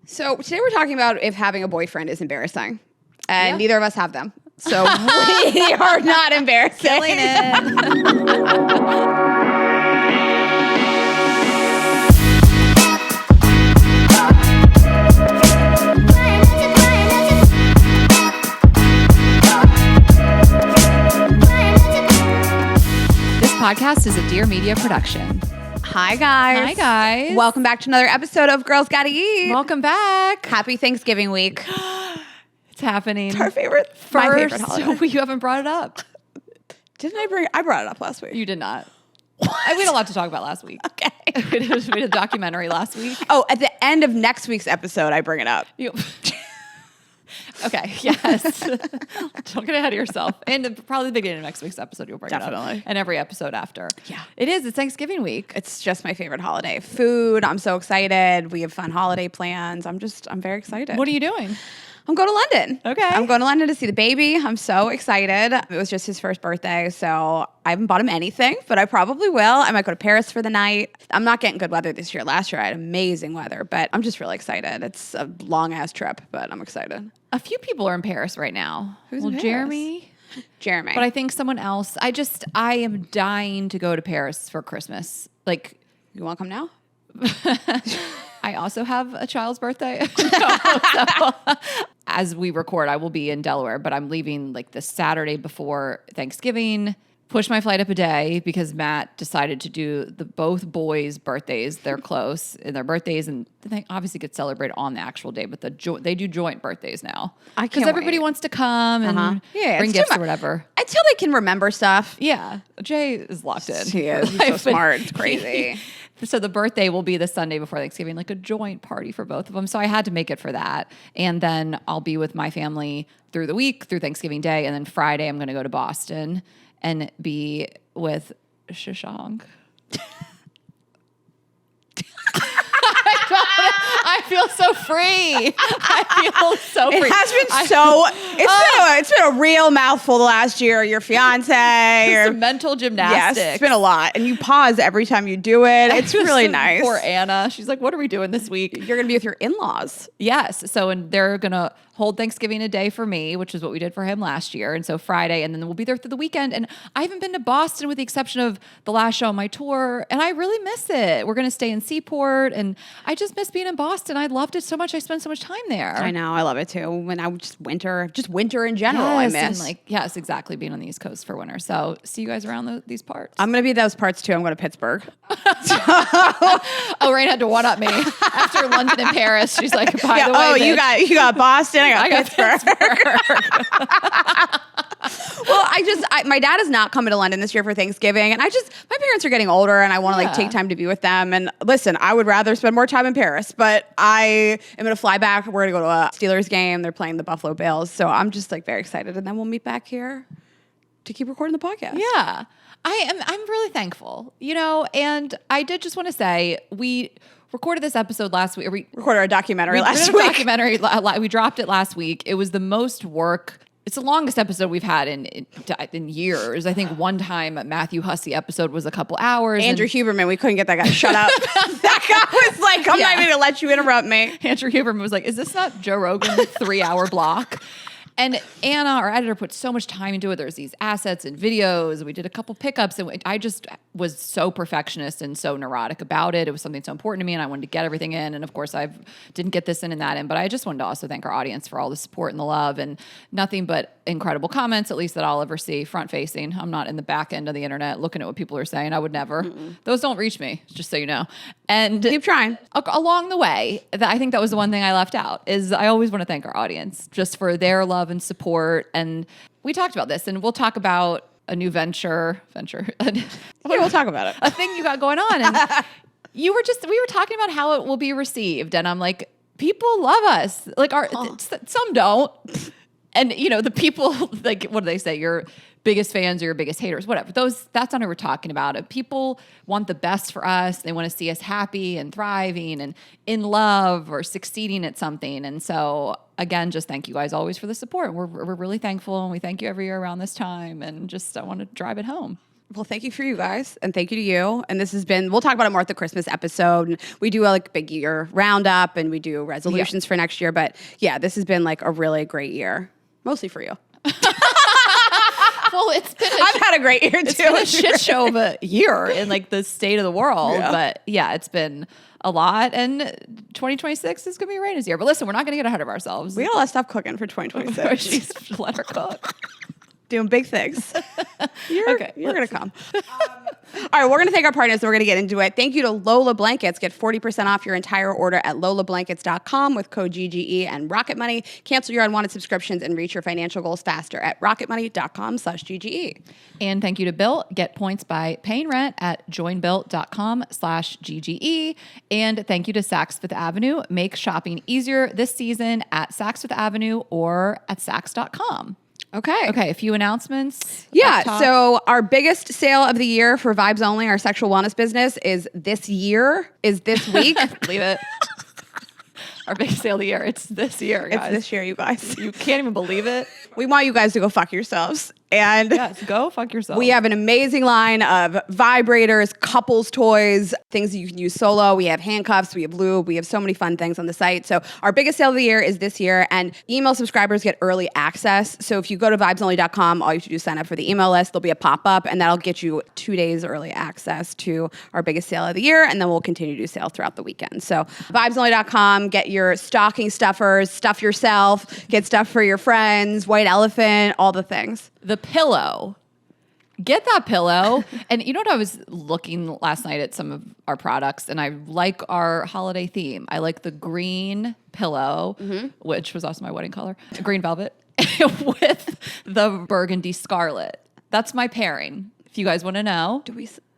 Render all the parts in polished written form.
So today we're talking about if having a boyfriend is embarrassing. And neither of us have them. So we are not embarrassing. Killing it. This podcast is a Dear Media production. Hi, guys. Hi, guys. Welcome back to another episode of Girls Gotta Eat. Welcome back. Happy Thanksgiving week. It's happening. It's our favorite, my favorite holiday. You haven't brought it up. Didn't I bring it? I brought it up last week. You did not. We had a lot to talk about last week. Okay. we did a documentary last week. Oh, at the end of next week's episode, I bring it up. Okay, yes. Don't get ahead of yourself. And probably the beginning of next week's episode, you'll bring it up. And every episode after. Yeah. It is. It's Thanksgiving week. It's just my favorite holiday. Food. I'm so excited. We have fun holiday plans. I'm very excited. What are you doing? I'm going to London. Okay. I'm going to London to see the baby. I'm so excited. It was just his first birthday, so I haven't bought him anything, but I probably will. I might go to Paris for the night. I'm not getting good weather this year. Last year I had amazing weather, but I'm just really excited. It's a long-ass trip, but I'm excited. A few people are in Paris right now. Who's in Paris? Jeremy. But I think someone else. I am dying to go to Paris for Christmas. Like, you want to come now? I also have a child's birthday. So, as we record, I will be in Delaware, but I'm leaving like the Saturday before Thanksgiving. Push my flight up a day because Matt decided to do both boys' birthdays. They're close in their birthdays, and they obviously get celebrated on the actual day, but they do joint birthdays now. Because everybody wants to come and bring gifts or whatever. Until they can remember stuff. Yeah. Jay is locked in. He is. He's so smart. It's crazy. So the birthday will be the Sunday before Thanksgiving, like a joint party for both of them. So I had to make it for that. And then I'll be with my family through the week, through Thanksgiving Day. And then Friday, I'm going to go to Boston and be with Shashank. I feel so free. I feel so free. It has been it's been a real mouthful the last year. Your fiance, your mental gymnastics. Yes, it's been a lot, and you pause every time you do it. It's really nice. Poor Anna. She's like, "What are we doing this week?" You're gonna be with your in-laws. Yes. So, and they're gonna hold Thanksgiving a day for me, which is what we did for him last year. And so Friday, and then we'll be there through the weekend. And I haven't been to Boston with the exception of the last show on my tour, and I really miss it. We're going to stay in Seaport, and I just miss being in Boston. I loved it so much. I spent so much time there. I know. I love it too. When I just winter in general, yes, I miss. And yes, exactly. Being on the East Coast for winter. So see you guys around these parts. I'm going to be those parts too. I'm going to Pittsburgh. Oh, Rayna had to one up me after London and Paris. She's like, by the way, bitch, you got Boston. I got Pittsburgh. Well, my dad is not coming to London this year for Thanksgiving, and my parents are getting older, and I want to take time to be with them. And listen, I would rather spend more time in Paris, but I am going to fly back. We're going to go to a Steelers game. They're playing the Buffalo Bills, so I'm just like very excited, and then we'll meet back here to keep recording the podcast. Yeah, I'm really thankful, and I did just want to say we recorded this episode last week. We recorded our documentary last week. We dropped it last week. It was the most work. It's the longest episode we've had in years. I think one time Matthew Hussey episode was a couple hours. Andrew Huberman, we couldn't get that guy to shut up. That guy was like, I'm not even going to let you interrupt me. Andrew Huberman was like, is this not Joe Rogan's 3-hour block? And Anna, our editor, put so much time into it. There's these assets and videos. We did a couple pickups, and I just was so perfectionist and so neurotic about it. It was something so important to me, and I wanted to get everything in. And of course, I didn't get this in and that in, but I just wanted to also thank our audience for all the support and the love, and nothing but incredible comments, at least that I'll ever see front facing. I'm not in the back end of the internet looking at what people are saying. I would never. Mm-mm. Those don't reach me, just so you know. And keep trying. Along the way, I think that was the one thing I left out, is I always want to thank our audience just for their love and support. And we talked about this, and we'll talk about a new venture. Yeah, we'll talk about it. A thing you got going on. And we were talking about how it will be received. And I'm like, people love us. Like some don't. And the people, like, what do they say? Your biggest fans or your biggest haters, whatever. That's not what we're talking about. People want the best for us. They want to see us happy and thriving and in love or succeeding at something. And so again, just thank you guys always for the support. We're really thankful, and we thank you every year around this time. And just I want to drive it home. Well, thank you for you guys, and thank you to you. And this has been, we'll talk about it more at the Christmas episode. And we do a like big year roundup, and we do resolutions for next year. But yeah, this has been like a really great year, mostly for you. Well, I've had a great year too. It's been a shit show of a year in like the state of the world. Yeah. But yeah, it's been a lot. And 2026 is going to be Rayna's year. But listen, we're not going to get ahead of ourselves. We got a lot of stuff cooking for 2026. She's let her cook. Doing big things. You're going to come. All right, we're going to thank our partners and we're going to get into it. Thank you to Lola Blankets. Get 40% off your entire order at lolablankets.com with code GGE and Rocket Money. Cancel your unwanted subscriptions and reach your financial goals faster at rocketmoney.com/GGE. And thank you to Built. Get points by paying rent at joinbuilt.com/GGE. And thank you to Saks Fifth Avenue. Make shopping easier this season at Saks Fifth Avenue or at Saks.com. Okay, a few announcements. Yeah, so our biggest sale of the year for Vibes Only, our sexual wellness business, is this week. Leave it. Our biggest sale of the year. It's this year, guys. It's this year, you guys. You can't even believe it. We want you guys to go fuck yourselves. And yes, go fuck yourself. We have an amazing line of vibrators, couples toys, things that you can use solo. We have handcuffs, we have lube, we have so many fun things on the site. So our biggest sale of the year is this year, and email subscribers get early access. So if you go to vibesonly.com, all you have to do is sign up for the email list. There'll be a pop-up, and that'll get you 2 days early access to our biggest sale of the year, and then we'll continue to do sales throughout the weekend. So vibesonly.com, get your stocking stuffers, stuff yourself, get stuff for your friends, white elephant, all the things. The pillow. Get that pillow. And you know what? I was looking last night at some of our products, and I like our holiday theme. I like the green pillow, which was also my wedding color, green velvet, with the burgundy scarlet. That's my pairing. If you guys want to know.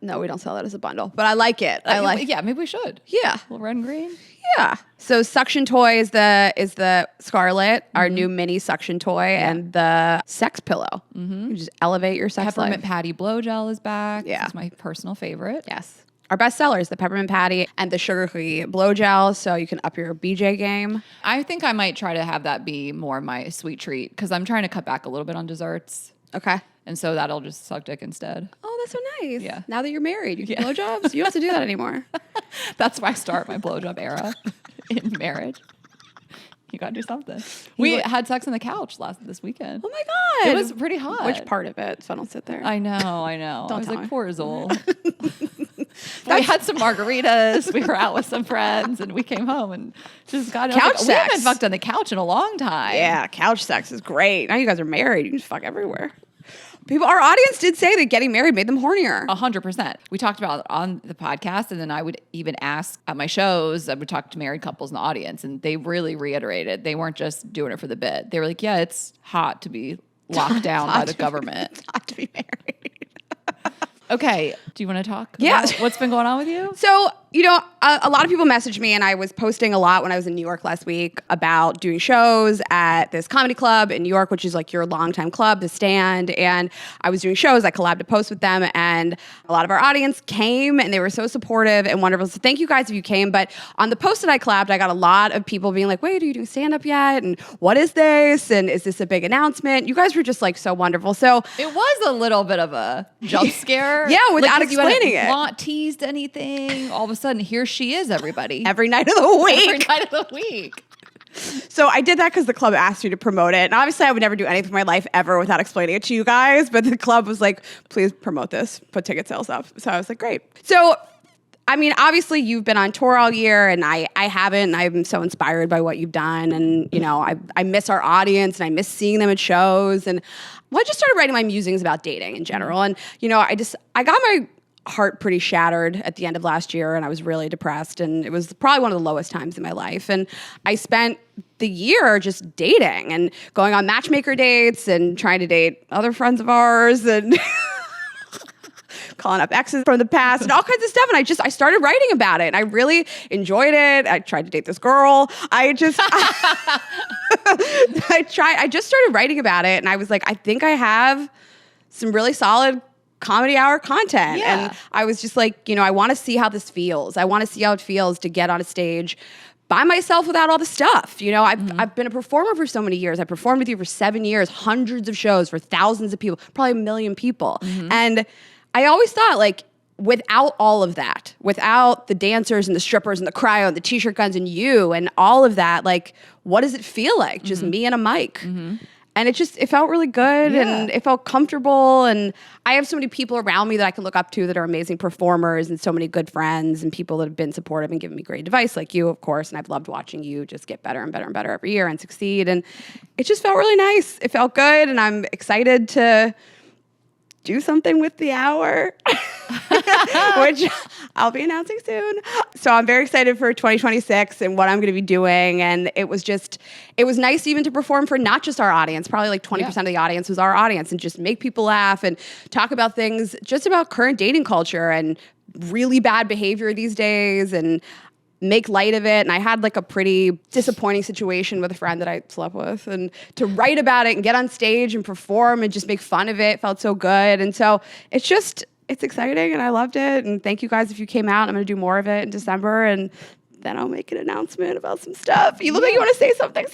No, we don't sell that as a bundle, but I like it. Yeah, maybe we should. Yeah. A little red and green. Yeah. So suction toy is the Scarlet, our new mini suction toy, and the sex pillow. You just elevate your sex life. Peppermint patty blow gel is back. Yeah. It's my personal favorite. Yes. Our best sellers, the peppermint patty and the sugar cookie blow gel, so you can up your BJ game. I think I might try to have that be more my sweet treat because I'm trying to cut back a little bit on desserts. Okay. And so that'll just suck dick instead. Oh, that's so nice. Yeah. Now that you're married, you can blowjobs. You don't have to do that anymore. That's where I start my blowjob era in marriage. You gotta do something. We had sex on the couch this weekend. Oh my God. It was pretty hot. Which part of it? So I don't sit there. I know. Don't I was tell like, me. poor Zool. We had some margaritas. We were out with some friends, and we came home and just got couch sex. We haven't fucked on the couch in a long time. Yeah, couch sex is great. Now you guys are married. You can just fuck everywhere. Our audience did say that getting married made them hornier. 100%. We talked about it on the podcast, and then I would even ask at my shows, I would talk to married couples in the audience, and they really reiterated. They weren't just doing it for the bit. They were like, yeah, it's hot to be locked down by the government. It's hot to be married. Okay. Do you want to talk about what's been going on with you? So, a lot of people messaged me, and I was posting a lot when I was in New York last week about doing shows at this comedy club in New York, which is like your longtime club, The Stand. And I was doing shows. I collabed a post with them, and a lot of our audience came, and they were so supportive and wonderful. So thank you guys if you came. But on the post that I collabed, I got a lot of people being like, wait, are you doing stand-up yet? And what is this? And is this a big announcement? You guys were just like so wonderful. So it was a little bit of a jump scare. Yeah, without explaining it. Not teased anything. All of a sudden, here she is, everybody. Every night of the week. Every night of the week. So I did that because the club asked me to promote it. And obviously I would never do anything in my life ever without explaining it to you guys. But the club was like, please promote this, put ticket sales up. So I was like, great. So, I mean, obviously you've been on tour all year and I haven't. And I'm so inspired by what you've done. And, I miss our audience and I miss seeing them at shows. And I just started writing my musings about dating in general. And, I got my heart pretty shattered at the end of last year, and I was really depressed, and it was probably one of the lowest times in my life. And I spent the year just dating and going on matchmaker dates and trying to date other friends of ours and calling up exes from the past and all kinds of stuff. And I started writing about it, and I really enjoyed it. I tried to date this girl. I just started writing about it, and I was like, I think I have some really solid comedy hour content. Yeah. And I was just like, I want to see how this feels. I want to see how it feels to get on a stage by myself without all the stuff. I've been a performer for so many years. I performed with you for 7 years, hundreds of shows for thousands of people, probably 1 million people. And I always thought like, without all of that, without the dancers and the strippers and the cryo and the t-shirt guns and you and all of that, like, what does it feel like? Just me and a mic. And it felt really good and it felt comfortable. And I have so many people around me that I can look up to that are amazing performers and so many good friends and people that have been supportive and given me great advice, like you, of course. And I've loved watching you just get better and better and better every year and succeed. And it just felt really nice. It felt good. And I'm excited to do something with the hour, which I'll be announcing soon. So I'm very excited for 2026 and what I'm going to be doing. And it was nice even to perform for not just our audience, probably like 20% of the audience was our audience, and just make people laugh and talk about things just about current dating culture and really bad behavior these days and make light of it. And I had like a pretty disappointing situation with a friend that I slept with, and to write about it and get on stage and perform and just make fun of it felt so good. And so it's exciting and I loved it. And thank you guys if you came out. I'm going to do more of it in December, and then I'll make an announcement about some stuff. You look like you want to say something.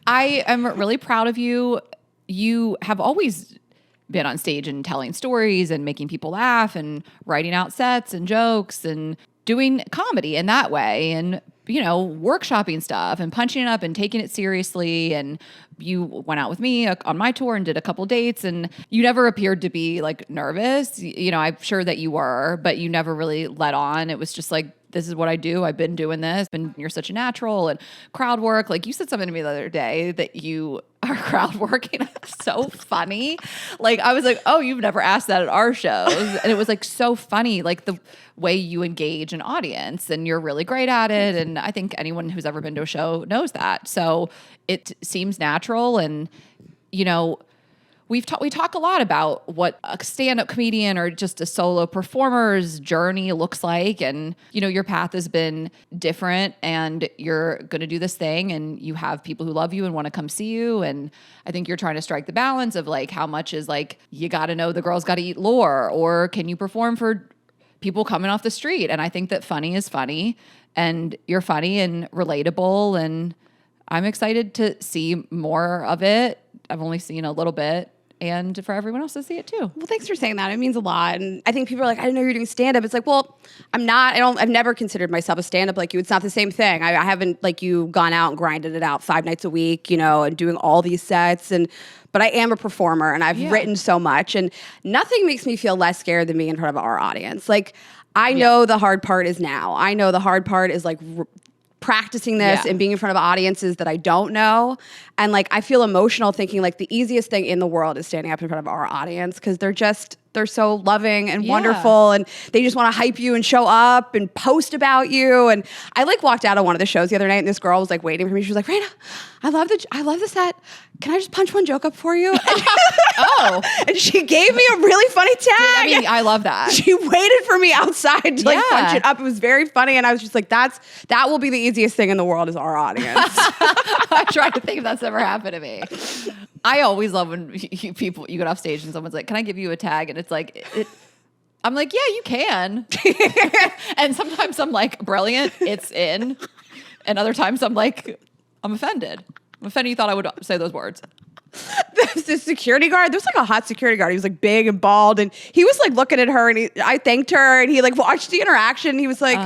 I am really proud of you. You have always been on stage and telling stories and making people laugh and writing out sets and jokes and doing comedy in that way, and, you know, workshopping stuff and punching it up and taking it seriously. And you went out with me on my tour and did a couple dates, and you never appeared to be like nervous. You know, I'm sure that you were, but you never really let on. It was just like, this is what I do. I've been doing this, and you're such a natural. And crowd work, like you said something to me the other day that you are crowd working. So funny. Like I was like, oh, you've never asked that at our shows. And it was like so funny, like the way you engage an audience, and you're really great at it. And I think anyone who's ever been to a show knows that. So it seems natural. And, you know, we talk a lot about what a stand-up comedian or just a solo performer's journey looks like. And, you know, your path has been different, and you're going to do this thing, and you have people who love you and want to come see you. And I think you're trying to strike the balance of like, how much is like, you got to know the girl's got to eat lore, or can you perform for people coming off the street? And I think that funny is funny, and you're funny and relatable. And I'm excited to see more of it. I've only seen a little bit. And for everyone else to see it too. Well, thanks for saying that. It means a lot. And I think people are like, I didn't know you were doing stand-up. It's like, well, I've never considered myself a stand-up like you. It's not the same thing. I haven't, like you, gone out and grinded it out 5 nights a week, you know, and doing all these sets. But I am a performer, and I've written so much, and nothing makes me feel less scared than being in front of our audience. Like, I know the hard part is now. I know the hard part is like practicing this and being in front of audiences that I don't know. And like, I feel emotional thinking like the easiest thing in the world is standing up in front of our audience, because they're so loving and wonderful, and they just want to hype you and show up and post about you. And I like walked out of one of the shows the other night, and this girl was like waiting for me. She was like, Rayna, I love the set. Can I just punch one joke up for you? And she gave me a really funny tag. I mean, I love that. She waited for me outside to like punch it up. It was very funny. And I was just like, that will be the easiest thing in the world is our audience. I try to think if that's ever happened to me. I always love when you get off stage and someone's like, can I give you a tag? And it's like, I'm like, yeah, you can. And sometimes I'm like, brilliant, it's in. And other times I'm like, I'm offended. I'm offended you thought I would say those words. The security guard, there's like a hot security guard. He was like big and bald, and he was like looking at her, and I thanked her, and he like watched the interaction. He was like,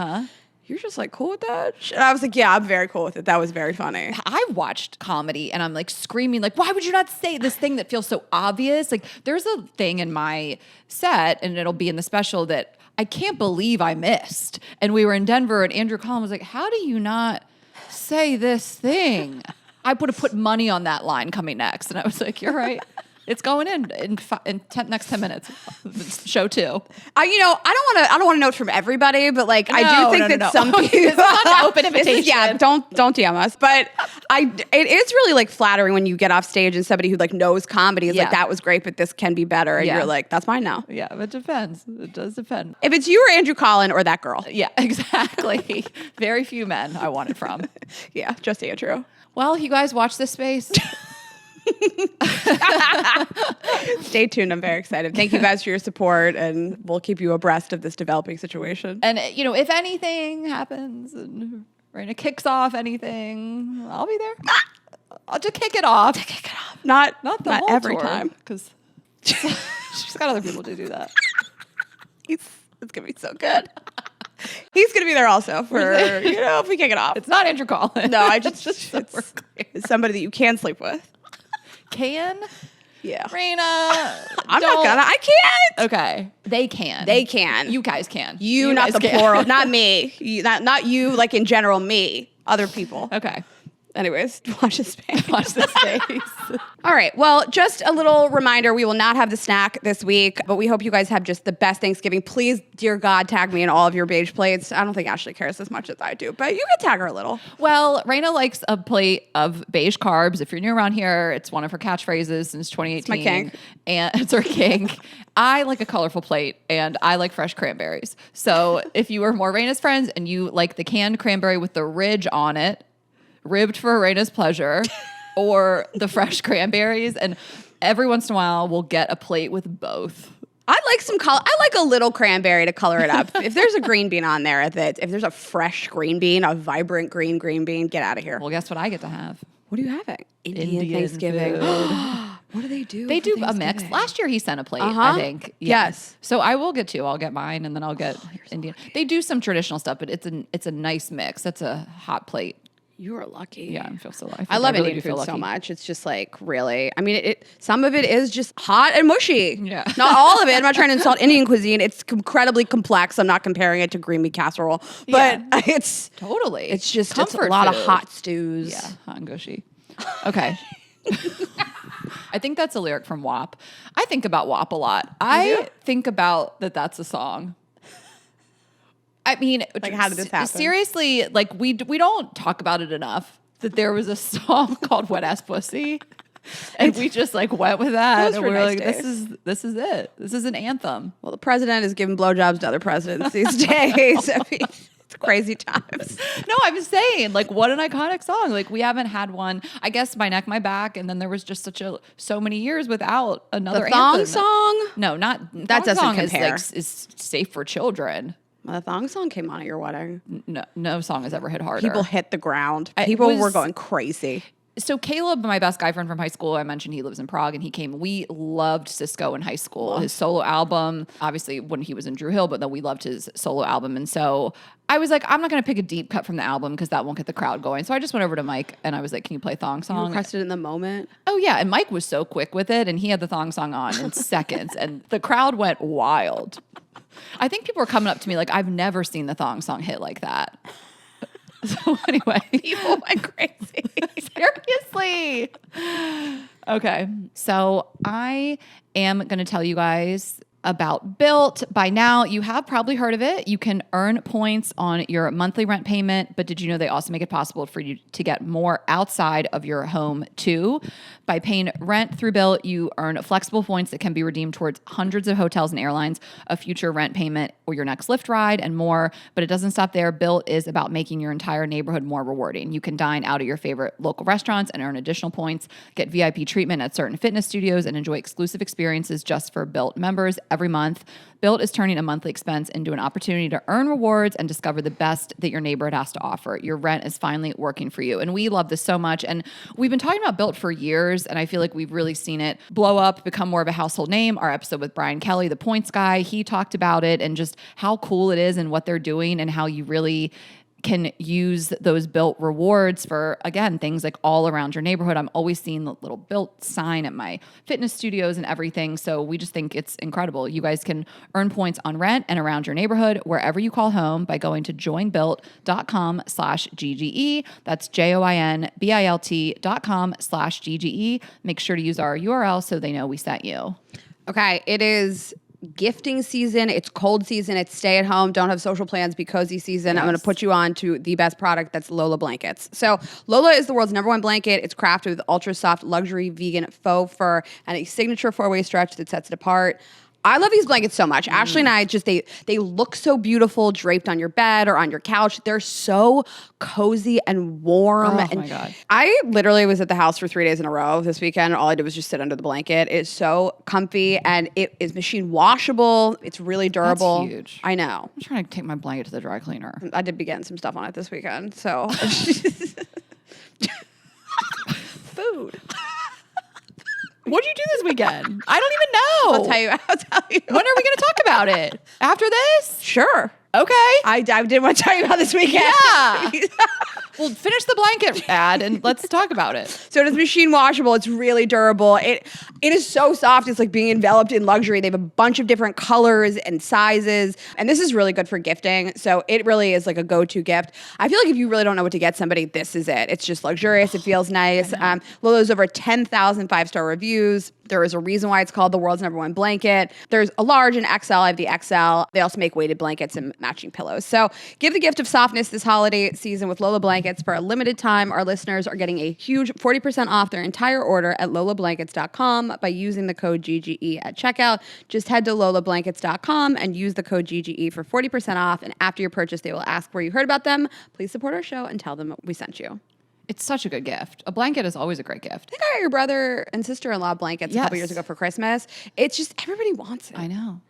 you're just like cool with that? And I was like, yeah, I'm very cool with it. That was very funny. I watched comedy and I'm like screaming, like, why would you not say this thing that feels so obvious? Like, there's a thing in my set, and it'll be in the special, that I can't believe I missed. And we were in Denver, and Andrew Collin was like, how do you not say this thing? I would have put money on that line coming next. And I was like, you're right. It's going in next 10 minutes. Show 2. I don't want to note from everybody, but like I do think that some people it's not an open invitation. Don't DM us. But it is really like flattering when you get off stage and somebody who like knows comedy is like, that was great, but this can be better, and you're like, that's mine now. Yeah, it depends. It does depend. If it's you or Andrew Collin or that girl. Yeah, exactly. Very few men I want it from. Yeah, just Andrew. Well, you guys watch this space. Stay tuned. I'm very excited. Thank you guys for your support, and we'll keep you abreast of this developing situation. And, you know, if anything happens and Rayna kicks off anything, I'll be there. I'll just kick it off. Not whole every tour, time. because She's got other people to do that. It's going to be so good. He's going to be there also for, if we kick it off. It's not Andrew Collins. No, it's somebody that you can sleep with. Can? Yeah. Rayna. I'm not gonna. I can't. Okay. They can. They can. You guys can. You not the plural. Not me. Not you, like in general, me. Other people. Okay. Anyways, watch this space. Watch this space. All right. Well, just a little reminder, we will not have the snack this week, but we hope you guys have just the best Thanksgiving. Please, dear God, tag me in all of your beige plates. I don't think Ashley cares as much as I do, but you can tag her a little. Well, Rayna likes a plate of beige carbs. If you're new around here, it's one of her catchphrases since 2018. It's my kink. And it's her kink. I like a colorful plate, and I like fresh cranberries. So if you are more Rayna's friends and you like the canned cranberry with the ridge on it, ribbed for Rayna's pleasure, or the fresh cranberries, and every once in a while we'll get a plate with both. I like some color. I like a little cranberry to color it up. If there's a green bean on there, if there's a fresh green bean, a vibrant green bean, get out of here. Well, guess what I get to have? What are you having? Indian Thanksgiving. food. What do they do? They do a mix. Last year he sent a plate, I think. Yeah. Yes. So I will get two. I'll get mine, and then I'll get Indian. They do some traditional stuff, but it's a nice mix. That's a hot plate. You are lucky. Yeah, I feel so lucky. I love Indian food so much. It's just like really. I mean, some of it is just hot and mushy. Yeah. Not all of it. I'm not trying to insult Indian cuisine. It's incredibly complex. I'm not comparing it to green bean casserole, but it's totally. It's just comfort it's a lot food. of hot stews. Yeah, hot and gushy. Okay. I think that's a lyric from WAP. I think about WAP a lot. I think about that's a song. I mean, like, how did this happen? Seriously, like we don't talk about it enough. That there was a song called "Wet Ass Pussy," and we just like went with that, and we were like, "This is it. This is an anthem." Well, the president is giving blowjobs to other presidents these days. I mean, it's crazy times. No, I'm saying, like, what an iconic song. Like, we haven't had one. I guess "My Neck, My Back," and then there was just so many years without another the thong anthem. song. No, not that doesn't song compare. Is safe for children. The thong song came on at your wedding. No song has ever hit harder. People hit the ground. People were going crazy. So Caleb, my best guy friend from high school, I mentioned he lives in Prague, and he came. We loved Cisco in high school. His solo album, obviously when he was in Drew Hill, but then we loved his solo album. And so I was like, I'm not going to pick a deep cut from the album because that won't get the crowd going. So I just went over to Mike and I was like, can you play Thong Song? You requested in the moment. Oh yeah. And Mike was so quick with it, and he had the Thong Song on in seconds, and the crowd went wild. I think people were coming up to me like, I've never seen the Thong Song hit like that. So anyway. People went crazy. Seriously. Okay. So I am going to tell you guys about Built. By now, you have probably heard of it. You can earn points on your monthly rent payment, but did you know they also make it possible for you to get more outside of your home too? By paying rent through Built, you earn flexible points that can be redeemed towards hundreds of hotels and airlines, a future rent payment, or your next Lyft ride, and more. But it doesn't stop there. Built is about making your entire neighborhood more rewarding. You can dine out at your favorite local restaurants and earn additional points, get VIP treatment at certain fitness studios, and enjoy exclusive experiences just for Built members every month. Built is turning a monthly expense into an opportunity to earn rewards and discover the best that your neighborhood has to offer. Your rent is finally working for you. And we love this so much. And we've been talking about Built for years, and I feel like we've really seen it blow up, become more of a household name. Our episode with Brian Kelly, the points guy, he talked about it and just how cool it is and what they're doing and how you really can use those Built rewards for, again, things like all around your neighborhood. I'm always seeing the little Built sign at my fitness studios and everything. So we just think it's incredible. You guys can earn points on rent and around your neighborhood wherever you call home by going to joinbuilt.com/GGE. That's joinbilt.com/GGE. Make sure to use our URL so they know we sent you. Okay, it is gifting season. It's cold season. It's stay at home, don't have social plans, be cozy season. Yes. I'm going to put you on to the best product. That's Lola blankets. So Lola is the world's #1 blanket. It's crafted with ultra soft luxury vegan faux fur and a signature 4-way stretch that sets it apart. I love these blankets so much. Ashley and I just, they look so beautiful draped on your bed or on your couch. They're so cozy and warm. Oh my God. I literally was at the house for 3 days in a row this weekend. All I did was just sit under the blanket. It's so comfy and it is machine washable. It's really durable. That's huge. I know. I'm trying to take my blanket to the dry cleaner. I did be getting some stuff on it this weekend. So food. What did you do this weekend? I don't even I'll tell you. When are we going to talk about it? After this? Sure. Okay. I did want to tell you about this weekend. Yeah. Well, finish the blanket ad and let's talk about it. So it is machine washable. It's really durable. It is so soft. It's like being enveloped in luxury. They have a bunch of different colors and sizes. And this is really good for gifting. So it really is like a go-to gift. I feel like if you really don't know what to get somebody, this is it. It's just luxurious. It feels nice. Lolo's over 10,000 5-star reviews. There is a reason why it's called the world's #1 blanket. There's a large and XL. I have the XL. They also make weighted blankets and matching pillows. So give the gift of softness this holiday season with Lola Blankets. For a limited time, our listeners are getting a huge 40% off their entire order at lolablankets.com by using the code GGE at checkout. Just head to lolablankets.com and use the code GGE for 40% off. And after your purchase, they will ask where you heard about them. Please support our show and tell them we sent you. It's such a good gift. A blanket is always a great gift. I think I got your brother and sister-in-law blankets a couple years ago for Christmas. It's just, everybody wants it. I know.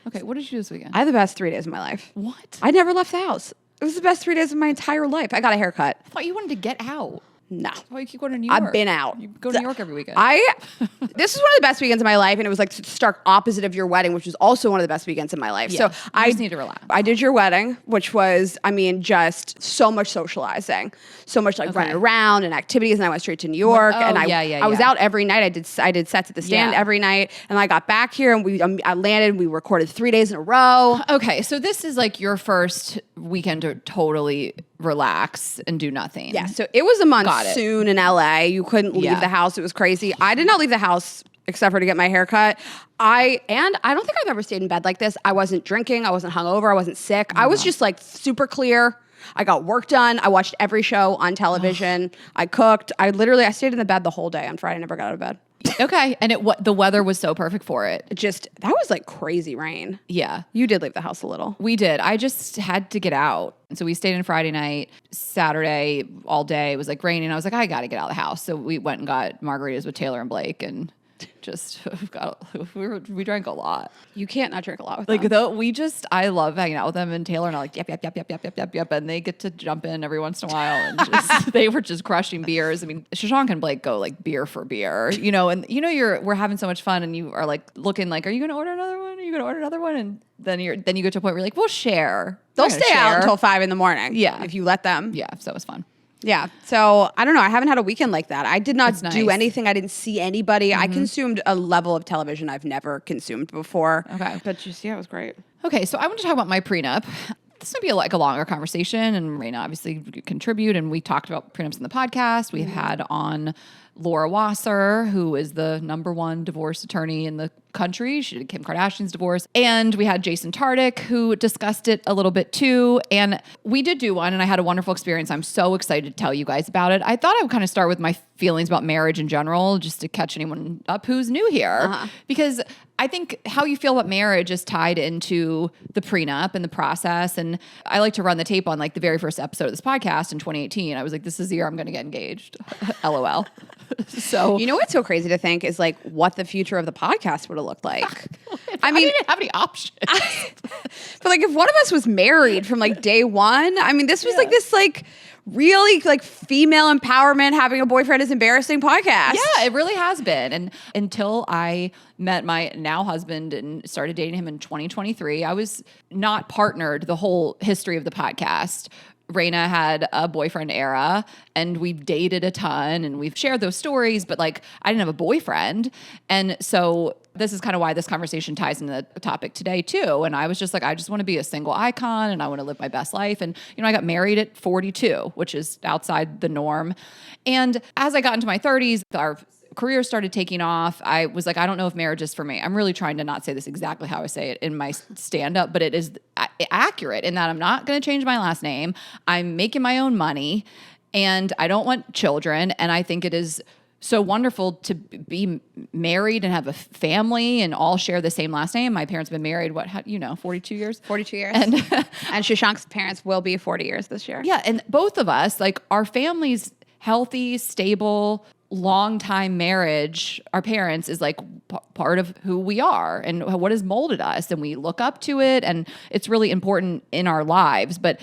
Okay, what did you do this weekend? I had the best 3 days of my life. What? I never left the house. It was the best 3 days of my entire life. I got a haircut. I thought you wanted to get out. No. Why you keep going to New York? I've been out. You go to New York every weekend. This was one of the best weekends of my life, and it was like the stark opposite of your wedding, which was also one of the best weekends of my life. Yeah, So I just need to relax. I did your wedding, which was, just so much socializing, so much like running around and activities, and I went straight to New York, and I was out every night. I did sets at the stand every night, and I got back here, and I landed. We recorded 3 days in a row. Okay, so this is like your first weekend to totally relax and do nothing. Yeah, so it was a monsoon in LA. You couldn't leave the house. It was crazy. I did not leave the house except for to get my hair cut. I don't think I've ever stayed in bed like this. I wasn't drinking. I wasn't hungover. I wasn't sick. I was just like super clear. I got work done. I watched every show on television. I cooked. I stayed in the bed the whole day on Friday. I never got out of bed. Okay, and the weather was so perfect for it. That was like crazy rain. Yeah. You did leave the house a little. We did. I just had to get out. And so we stayed in Friday night, Saturday all day. It was like raining. I was like, I got to get out of the house. So we went and got margaritas with Taylor and Blake and just we drank a lot. You can't not drink a lot with them. Though I love hanging out with them, and Taylor and I like yep, and they get to jump in every once in a while, and they were just crushing beers. I mean, Shashank and Blake go like beer for beer, and we're having so much fun, and you are like looking like, are you going to order another one? Are you going to order another one? And then you get to a point where you're like, we'll share. They'll stay out until 5 a.m. Yeah, if you let them. Yeah, so it was fun. Yeah. So I don't know. I haven't had a weekend like that. I did not do anything. I didn't see anybody. Mm-hmm. I consumed a level of television I've never consumed before. Okay. But it was great. Okay. So I want to talk about my prenup. This might be a longer conversation, and Rayna obviously contribute. And we talked about prenups in the podcast. We've had on Laura Wasser, who is the #1 divorce attorney in the country. She did Kim Kardashian's divorce. And we had Jason Tardik, who discussed it a little bit too. And we did do one, and I had a wonderful experience. I'm so excited to tell you guys about it. I thought I would kind of start with my feelings about marriage in general, just to catch anyone up who's new here. Because I think how you feel about marriage is tied into the prenup and the process. And I like to run the tape on like the very first episode of this podcast in 2018. I was like, this is the year I'm going to get engaged. LOL. So, what's so crazy to think is like what the future of the podcast would have looked like. I didn't have any options. But like if one of us was married from like day one, this was like this like really like female empowerment, having a boyfriend is embarrassing podcast. Yeah, it really has been. And until I met my now husband and started dating him in 2023, I was not partnered the whole history of the podcast. Rayna had a boyfriend era, and we've dated a ton, and we've shared those stories, but like I didn't have a boyfriend. And so this is kind of why this conversation ties into the topic today too. And I was just like, I just want to be a single icon, and I want to live my best life. And, I got married at 42, which is outside the norm. And as I got into my 30s, our career started taking off. I was like, I don't know if marriage is for me. I'm really trying to not say this exactly how I say it in my stand-up, but it is accurate in that I'm not going to change my last name. I'm making my own money, and I don't want children. And I think it is so wonderful to be married and have a family and all share the same last name. My parents have been married, 42 years? 42 years. And Shashank's parents will be 40 years this year. Yeah, and both of us, like our family's healthy, stable, long time marriage, our parents is like part of who we are and what has molded us, and we look up to it, and it's really important in our lives. But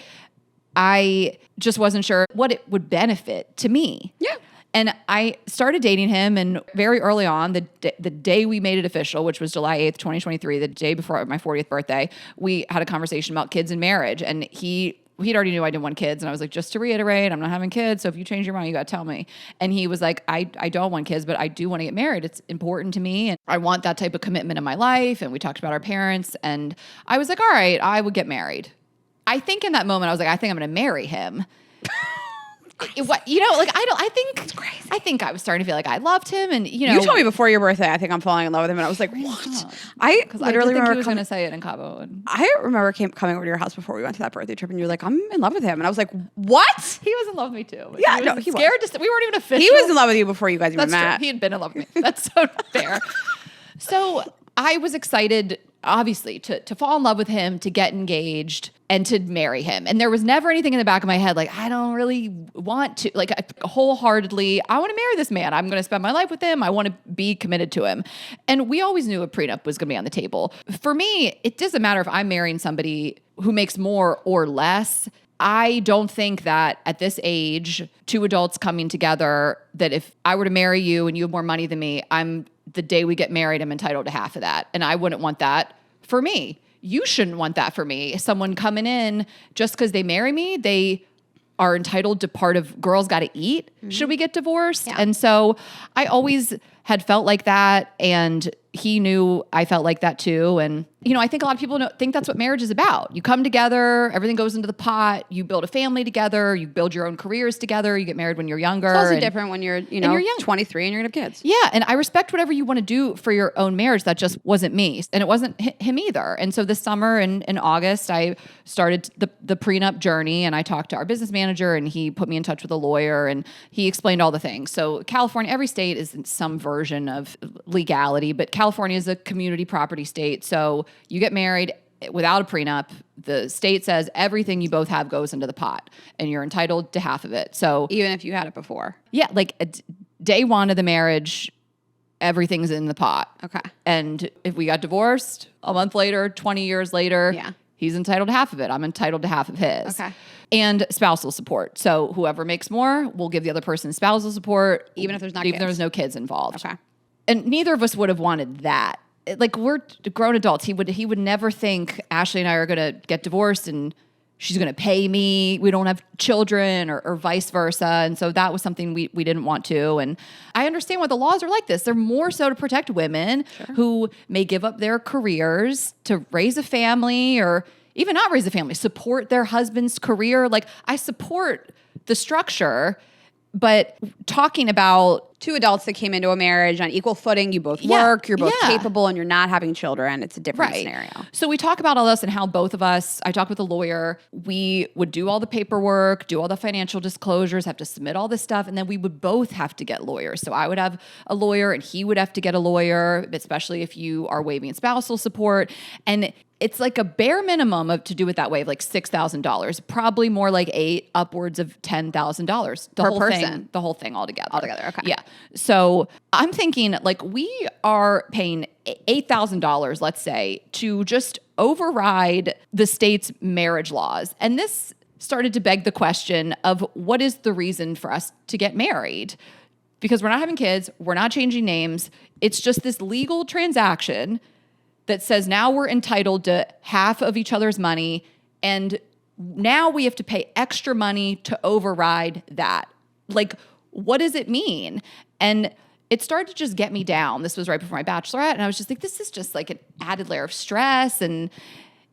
I just wasn't sure what it would benefit to me. Yeah. And I started dating him, and very early on, the day we made it official, which was July 8th, 2023, the day before my 40th birthday, we had a conversation about kids and marriage. And he'd already knew I didn't want kids. And I was like, just to reiterate, I'm not having kids. So if you change your mind, you got to tell me. And he was like, I don't want kids, but I do want to get married. It's important to me. And I want that type of commitment in my life. And we talked about our parents. And I was like, all right, I would get married. I think in that moment, I was like, I think I'm going to marry him. I think I was starting to feel like I loved him. And, you told me before your birthday, I think I'm falling in love with him. And I was like, what? I literally remember he was going to say it in Cabo. I remember coming over to your house before we went to that birthday trip, and you were like, I'm in love with him. And I was like, what? He was in love with me too. Yeah, he was scared. We weren't even official. He was in love with you before you guys even met. True. He had been in love with me. That's so fair. So I was excited, obviously, to fall in love with him, to get engaged, and to marry him. And there was never anything in the back of my head like, I don't really want to, like, wholeheartedly, I want to marry this man. I'm going to spend my life with him. I want to be committed to him. And we always knew a prenup was going to be on the table. For me, it doesn't matter if I'm marrying somebody who makes more or less. I don't think that at this age, two adults coming together, that if I were to marry you and you have more money than me, the day we get married, I'm entitled to half of that. And I wouldn't want that for me. You shouldn't want that for me. Someone coming in, just because they marry me, they are entitled to part of girls got to eat. Mm-hmm. Should we get divorced? Yeah. And so I always had felt like that. And he knew I felt like that too. And, I think a lot of people think that's what marriage is about. You come together, everything goes into the pot, you build a family together, you build your own careers together, you get married when you're younger. It's also different when you're, you're 23 and you're going to have kids. Yeah. And I respect whatever you want to do for your own marriage. That just wasn't me. And it wasn't him either. And so this summer in August, I started the prenup journey, and I talked to our business manager, and he put me in touch with a lawyer, and he explained all the things. So California, every state is in some version of legality, but California is a community property state. So you get married without a prenup. The state says everything you both have goes into the pot, and you're entitled to half of it. So even if you had it before? Yeah, like day one of the marriage, everything's in the pot. Okay. And if we got divorced a month later, 20 years later, he's entitled to half of it. I'm entitled to half of his. Okay. And spousal support. So whoever makes more will give the other person spousal support. Even if there's no kids involved. Okay. And neither of us would have wanted that. Like, we're grown adults. He would never think Ashley and I are going to get divorced and she's going to pay me. We don't have children or vice versa. And so that was something we didn't want to. And I understand why the laws are like this. They're more so to protect women who may give up their careers to raise a family, or even not raise a family, support their husband's career. Like, I support the structure, but talking about two adults that came into a marriage on equal footing, you both work, you're both capable, and you're not having children, it's a different scenario. So we talk about all this and how both of us, I talked with a lawyer, we would do all the paperwork, do all the financial disclosures, have to submit all this stuff, and then we would both have to get lawyers. So I would have a lawyer and he would have to get a lawyer, especially if you are waiving spousal support. And it's like a bare minimum to do it that way of like $6,000, probably more like upwards of $10,000 per person. The whole thing altogether. Okay. Yeah. So I'm thinking, like, we are paying $8,000, let's say, to just override the state's marriage laws. And this started to beg the question of what is the reason for us to get married? Because we're not having kids, we're not changing names. It's just this legal transaction that says now we're entitled to half of each other's money, and now we have to pay extra money to override that. Like, what does it mean? And it started to just get me down. This was right before my bachelorette, and I was just like, this is just like an added layer of stress and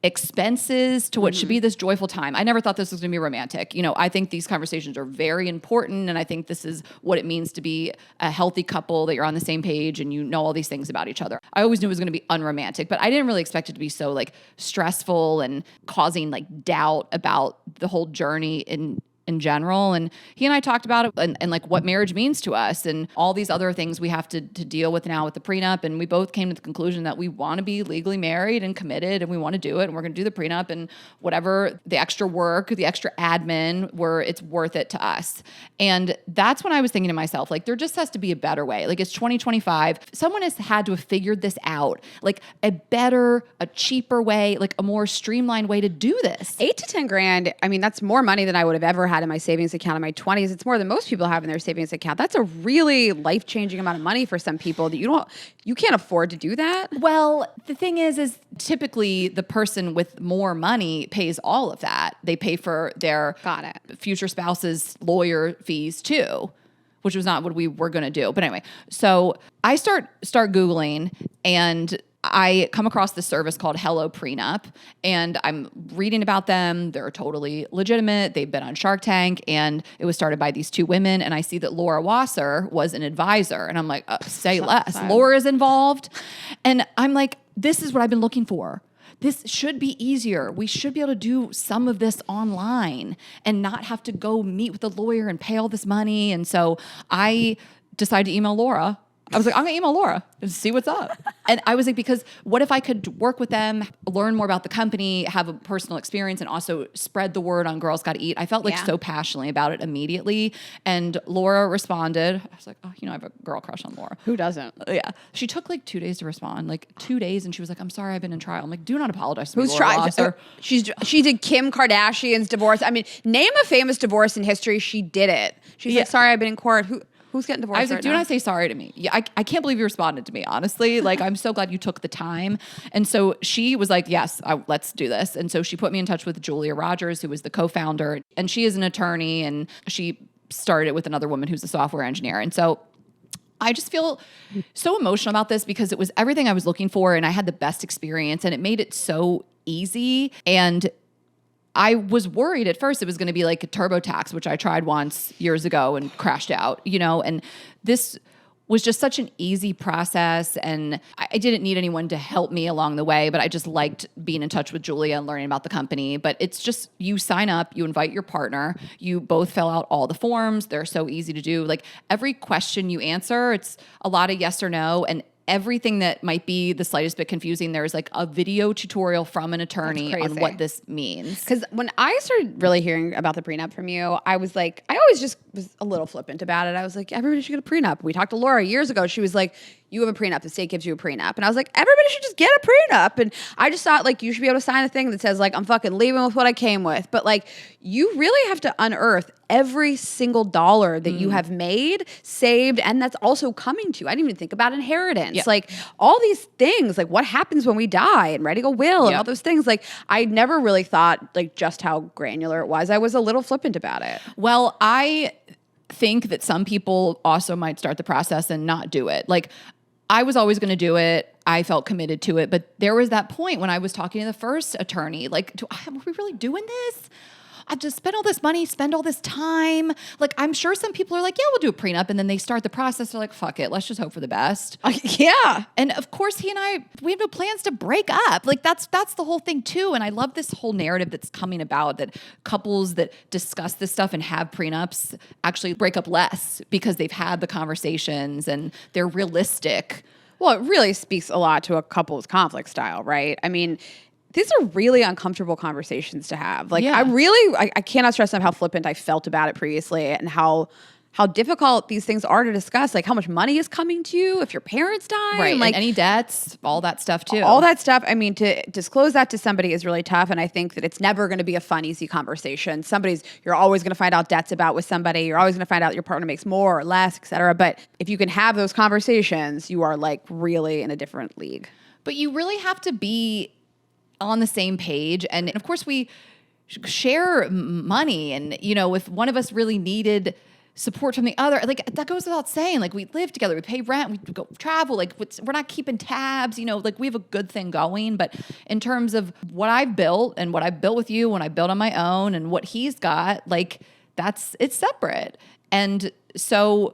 expenses to what should be this joyful time. I never thought this was going to be romantic. I think these conversations are very important, and I think this is what it means to be a healthy couple, that you're on the same page and you know all these things about each other. I always knew it was going to be unromantic, but I didn't really expect it to be so like stressful and causing like doubt about the whole journey in general. And he and I talked about it and like what marriage means to us and all these other things we have to deal with now with the prenup. And we both came to the conclusion that we want to be legally married and committed, and we want to do it, and we're going to do the prenup, and whatever the extra work, the extra admin, it's worth it to us. And that's when I was thinking to myself, like, there just has to be a better way. Like, it's 2025. Someone has had to have figured this out, like a better, a cheaper way, like a more streamlined way to do this. 8 to 10 grand. I mean, that's more money than I would have ever had had in my savings account in my 20s. It's more than most people have in their savings account. That's a really life-changing amount of money for some people that you can't afford to do that. Well, the thing is typically the person with more money pays all of that. They pay for their future spouse's lawyer fees too, which was not what we were going to do. But anyway, so I start Googling, and I come across this service called Hello Prenup, and I'm reading about them. They're totally legitimate. They've been on Shark Tank, and it was started by these two women. And I see that Laura Wasser was an advisor, and I'm like, say less. Laura's involved. And I'm like, this is what I've been looking for. This should be easier. We should be able to do some of this online and not have to go meet with a lawyer and pay all this money. And so I decided to email Laura. I was like, I'm going to email Laura and see what's up. And I was like, because what if I could work with them, learn more about the company, have a personal experience, and also spread the word on Girls Gotta Eat? I felt like so passionately about it immediately. And Laura responded. I was like, I have a girl crush on Laura. Who doesn't? Yeah. She took like 2 days to respond, like 2 days. And she was like, I'm sorry, I've been in trial. I'm like, do not apologize to me, Who's Laura tried? Wasser. She did Kim Kardashian's divorce. I mean, name a famous divorce in history. She did it. She's like, sorry, I've been in court. Who's getting divorced? I was like, do not say sorry to me. Yeah, I can't believe you responded to me, honestly. Like, I'm so glad you took the time. And so she was like, yes, let's do this. And so she put me in touch with Julia Rogers, who was the co-founder. And she is an attorney, and she started it with another woman who's a software engineer. And so I just feel so emotional about this because it was everything I was looking for, and I had the best experience, and it made it so easy. And I was worried at first it was going to be like a TurboTax, which I tried once years ago and crashed out, and this was just such an easy process, and I didn't need anyone to help me along the way, but I just liked being in touch with Julia and learning about the company. But it's just, you sign up, you invite your partner, you both fill out all the forms. They're so easy to do. Like, every question you answer, it's a lot of yes or no, and everything that might be the slightest bit confusing, there's like a video tutorial from an attorney on what this means. Because when I started really hearing about the prenup from you, I was like, I always just was a little flippant about it. I was like, everybody should get a prenup. We talked to Laura years ago. She was like, you have a prenup. The state gives you a prenup. And I was like, everybody should just get a prenup. And I just thought, like, you should be able to sign a thing that says, like, I'm fucking leaving with what I came with. But, like, you really have to unearth every single dollar that you have made, saved, and that's also coming to you. I didn't even think about inheritance. Yep. Like, all these things, like what happens when we die and writing a will and all those things. Like, I never really thought, like, just how granular it was. I was a little flippant about it. Well, I think that some people also might start the process and not do it. Like, I was always going to do it. I felt committed to it. But there was that point when I was talking to the first attorney, like, are we really doing this? I just spend all this money, spend all this time. Like, I'm sure some people are like, yeah, we'll do a prenup. And then they start the process. They're like, fuck it. Let's just hope for the best. Yeah. And of course, he and I, we have no plans to break up. Like, that's the whole thing too. And I love this whole narrative that's coming about, that couples that discuss this stuff and have prenups actually break up less because they've had the conversations and they're realistic. Well, it really speaks a lot to a couple's conflict style, right? I mean, these are really uncomfortable conversations to have. Like, I cannot stress enough how flippant I felt about it previously, and how difficult these things are to discuss. Like, how much money is coming to you if your parents die. Right, like, and any debts, all that stuff too. All that stuff. I mean, to disclose that to somebody is really tough, and I think that it's never going to be a fun, easy conversation. You're always going to find out debts about with somebody. You're always going to find out your partner makes more or less, et cetera. But if you can have those conversations, you are, like, really in a different league. But you really have to be on the same page. And of course, we share money. And, if one of us really needed support from the other, like, that goes without saying. Like, we live together, we pay rent, we go travel. Like, we're not keeping tabs, like, we have a good thing going. But in terms of what I've built and what I built with you, when I built on my own, and what he's got, like, it's separate. And so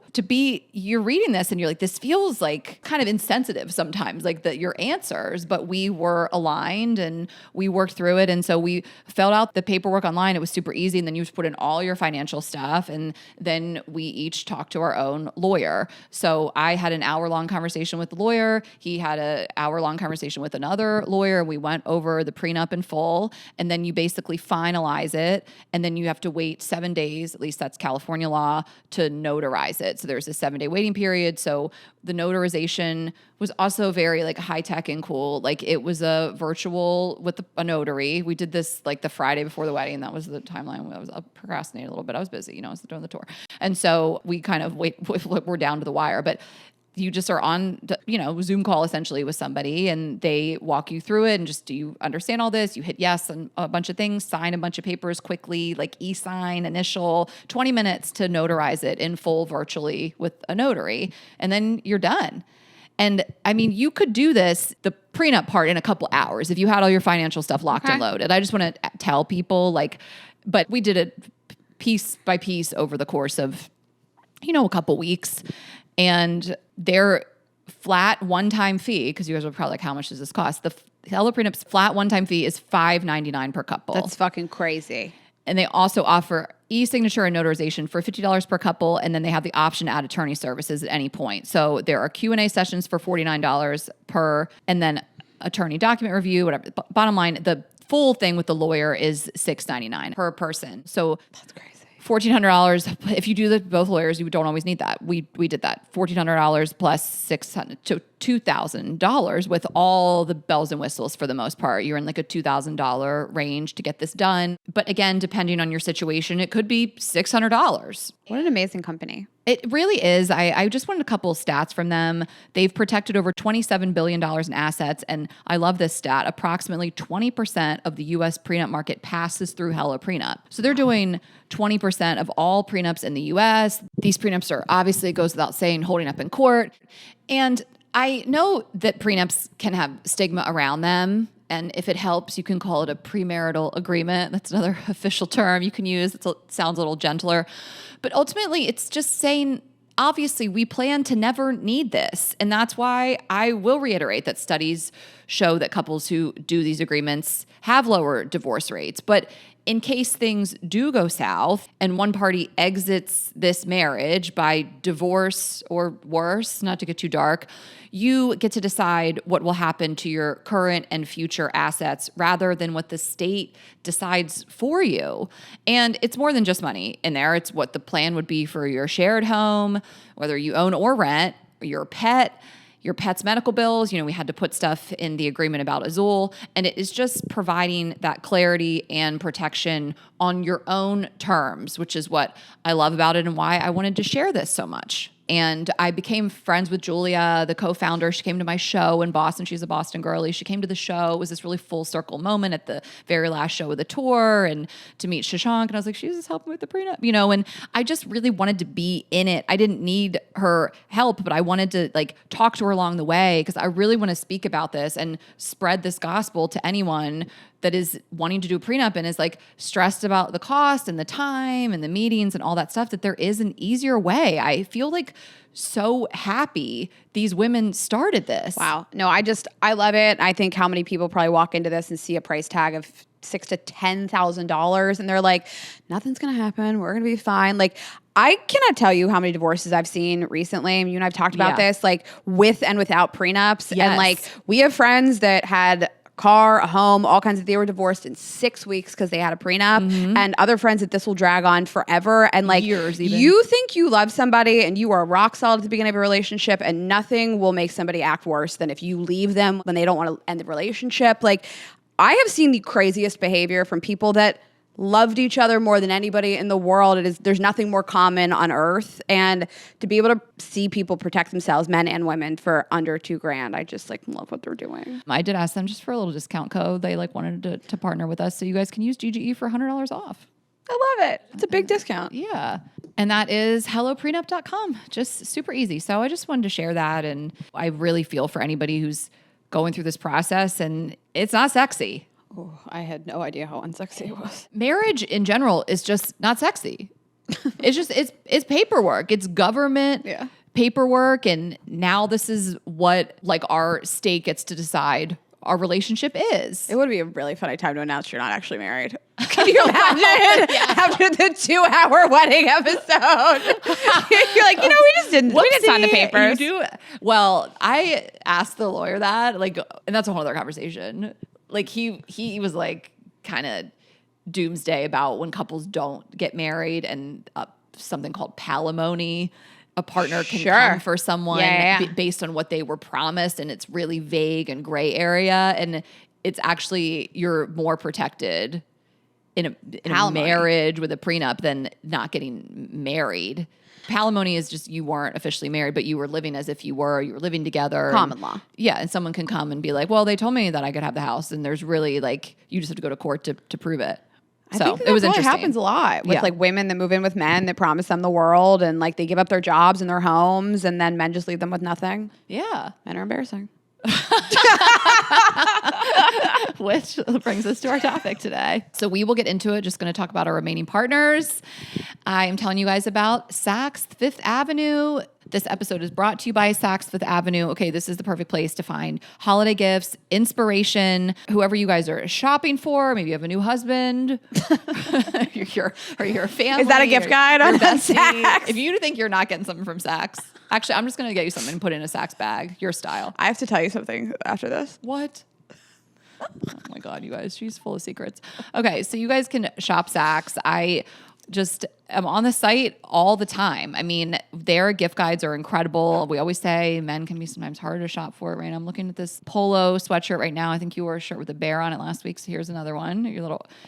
you're reading this and you're like, this feels like kind of insensitive sometimes, like your answers, but we were aligned and we worked through it. And so we filled out the paperwork online. It was super easy. And then you just put in all your financial stuff. And then we each talked to our own lawyer. So I had an hour-long conversation with the lawyer. He had an hour-long conversation with another lawyer. We went over the prenup in full. And then you basically finalize it. And then you have to wait 7 days, at least that's California law, to notarize it. So there's a 7-day waiting period. So the notarization was also very like high tech and cool. Like it was a virtual with a notary. We did this like the Friday before the wedding. That was the timeline. I was procrastinating a little bit. I was busy, I was doing the tour. And so we kind of we're down to the wire, but you just are on, Zoom call essentially with somebody and they walk you through it and just, do you understand all this? You hit yes on a bunch of things, sign a bunch of papers quickly, like e-sign, initial, 20 minutes to notarize it in full virtually with a notary. And then you're done. And I mean, you could do this, the prenup part, in a couple hours if you had all your financial stuff locked and loaded. I just want to tell people but we did it piece by piece over the course of, a couple weeks. And their flat one-time fee, because you guys are probably like, how much does this cost? The Hello Prenup's flat one-time fee is $5.99 per couple. That's fucking crazy. And they also offer e-signature and notarization for $50 per couple, and then they have the option to add attorney services at any point. So there are Q&A sessions for $49 per, and then attorney document review, whatever. Bottom line, the full thing with the lawyer is $6.99 per person. So that's crazy. $1,400. If you do both lawyers, you don't always need that. We did that. $1,400 plus $600 to $2,000 with all the bells and whistles for the most part. You're in like a $2,000 range to get this done. But again, depending on your situation, it could be $600. What an amazing company. It really is. I just wanted a couple stats from them. They've protected over $27 billion in assets. And I love this stat. Approximately 20% of the U.S. prenup market passes through Hello Prenup. So they're doing 20% of all prenups in the U.S. These prenups are, obviously, it goes without saying, holding up in court. And I know that prenups can have stigma around them. And if it helps, you can call it a premarital agreement. That's another official term you can use. It sounds a little gentler. But ultimately, it's just saying, obviously, we plan to never need this. And that's why I will reiterate that studies show that couples who do these agreements have lower divorce rates. But in case things do go south and one party exits this marriage by divorce or worse, not to get too dark, you get to decide what will happen to your current and future assets rather than what the state decides for you. And it's more than just money in there. It's what the plan would be for your shared home, whether you own or rent, your pet, your pet's medical bills. We had to put stuff in the agreement about Azul, and it is just providing that clarity and protection on your own terms, which is what I love about it and why I wanted to share this so much. And I became friends with Julia, the co-founder. She came to my show in Boston. She's a Boston girlie. She came to the show. It was this really full circle moment at the very last show of the tour, and to meet Shashank. And I was like, she was just helping with the prenup, and I just really wanted to be in it. I didn't need her help, but I wanted to talk to her along the way because I really want to speak about this and spread this gospel to anyone that is wanting to do a prenup and is stressed about the cost and the time and the meetings and all that stuff, that there is an easier way. I feel so happy these women started this. Wow. No, I love it. I think how many people probably walk into this and see a price tag of $6,000 to $10,000 and they're like, nothing's going to happen. We're going to be fine. I cannot tell you how many divorces I've seen recently. You and I've talked about this, with and without prenups. Yes. And we have friends that had car, a home, all kinds of, they were divorced in 6 weeks because they had a prenup, and other friends that this will drag on forever. And years even. You think you love somebody and you are rock solid at the beginning of a relationship, and nothing will make somebody act worse than if you leave them when they don't want to end the relationship. I have seen the craziest behavior from people that loved each other more than anybody in the world. There's nothing more common on earth. And to be able to see people protect themselves, men and women, for under $2,000, I just love what they're doing. I did ask them just for a little discount code. They wanted to partner with us. So you guys can use GGE for $100 off. I love it. It's a big discount. Yeah. And that is helloprenup.com. Just super easy. So I just wanted to share that. And I really feel for anybody who's going through this process, and it's not sexy. Oh, I had no idea how unsexy it was. Marriage in general is just not sexy. It's paperwork. It's government paperwork. And now this is what our state gets to decide our relationship is. It would be a really funny time to announce you're not actually married. Can you imagine after the 2-hour wedding episode? You're we just didn't. We didn't sign the papers. Well, I asked the lawyer that, and that's a whole other conversation. He was kind of doomsday about when couples don't get married and something called palimony. A partner can Sure. come for someone Yeah. based on what they were promised, and it's really vague and gray area. And it's actually, you're more protected in a marriage with a prenup than not getting married. Palimony is just you weren't officially married, but you were living as if you were living together. Common law. Yeah, and someone can come and be like, well, they told me that I could have the house, and there's really like, you just have to go to court to prove it. I So think that it was probably interesting. happens a lot with Yeah. like women that move in with men that promise them the world and like they give up their jobs and their homes and then men just leave them with nothing. Yeah. Men are embarrassing. Which brings us to our topic today. So we will get into it. Just going to talk about our remaining partners. I am telling you guys about Saks Fifth Avenue. This episode is brought to you by Saks Fifth Avenue. Okay, this is the perfect place to find holiday gifts, inspiration, whoever you guys are shopping for. Maybe you have a new husband. or you're a family. Is that a gift guide on Saks? If you think you're not getting something from Saks, actually, I'm just going to get you something and put it in a Saks bag, your style. I have to tell you something after this. What? Oh my God, you guys, she's full of secrets. Okay, so you guys can shop Saks. I just am on the site all the time. I mean, their gift guides are incredible. We always say men can be sometimes harder to shop for, right? I'm looking at this polo sweatshirt right now. I think you wore a shirt with a bear on it last week, so here's another one.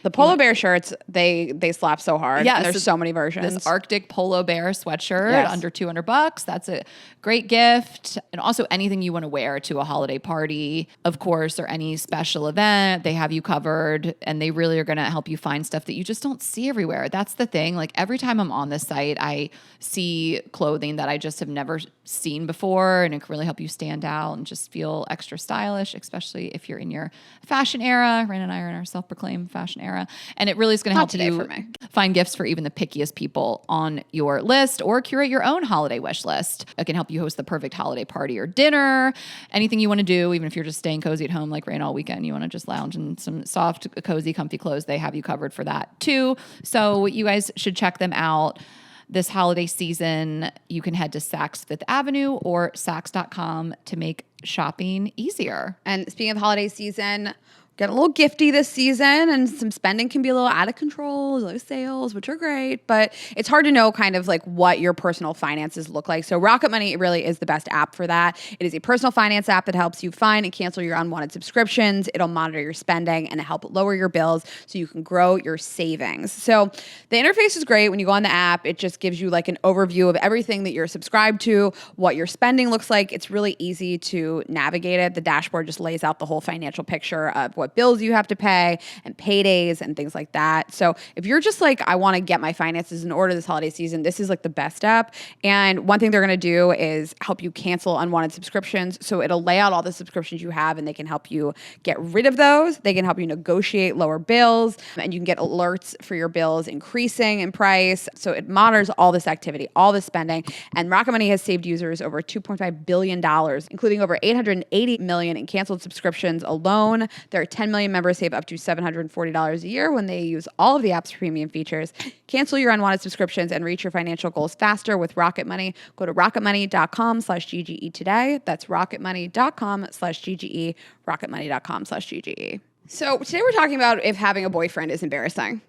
The polar bear shirts, they slap so hard. Yeah, and there's so many versions. This Arctic polar bear sweatshirt, Yes. under $200. That's a great gift. And also anything you want to wear to a holiday party, of course, or any special event, they have you covered, and they really are going to help you find stuff that you just don't see everywhere. That's the thing. Like every time I'm on this site, I see clothing that I just have never seen before, and it can really help you stand out and just feel extra stylish, especially if you're in your fashion era. Rayna and I are in our self-proclaimed fashion era, and it really is going to help today you for me. find gifts for even the pickiest people on your list, or curate your own holiday wish list. It can help you host the perfect holiday party or dinner, anything you want to do, even if you're just staying cozy at home like Rayna all weekend, you want to just lounge in some soft, cozy, comfy clothes, they have you covered for that too. So you guys should check them out. This holiday season, you can head to Saks Fifth Avenue or Saks.com to make shopping easier. And speaking of holiday season, get a little gifty this season, and some spending can be a little out of control, low sales, which are great, but it's hard to know kind of like what your personal finances look like. So Rocket Money really is the best app for that. It is a personal finance app that helps you find and cancel your unwanted subscriptions. It'll monitor your spending and help lower your bills so you can grow your savings. So the interface is great. When you go on the app, it just gives you like an overview of everything that you're subscribed to, what your spending looks like. It's really easy to navigate it. The dashboard just lays out the whole financial picture of what bills you have to pay and paydays and things like that. So if you're just like, I want to get my finances in order this holiday season, this is like the best app. And one thing they're going to do is help you cancel unwanted subscriptions. So it'll lay out all the subscriptions you have, and they can help you get rid of those. They can help you negotiate lower bills, and you can get alerts for your bills increasing in price. So it monitors all this activity, all this spending. And Rocket Money has saved users over $2.5 billion, including over $880 million in canceled subscriptions alone. There are 10 million members save up to $740 a year when they use all of the app's premium features. Cancel your unwanted subscriptions and reach your financial goals faster with Rocket Money. Go to rocketmoney.com/GGE today. That's rocketmoney.com/GGE, rocketmoney.com/GGE. So today we're talking about if having a boyfriend is embarrassing.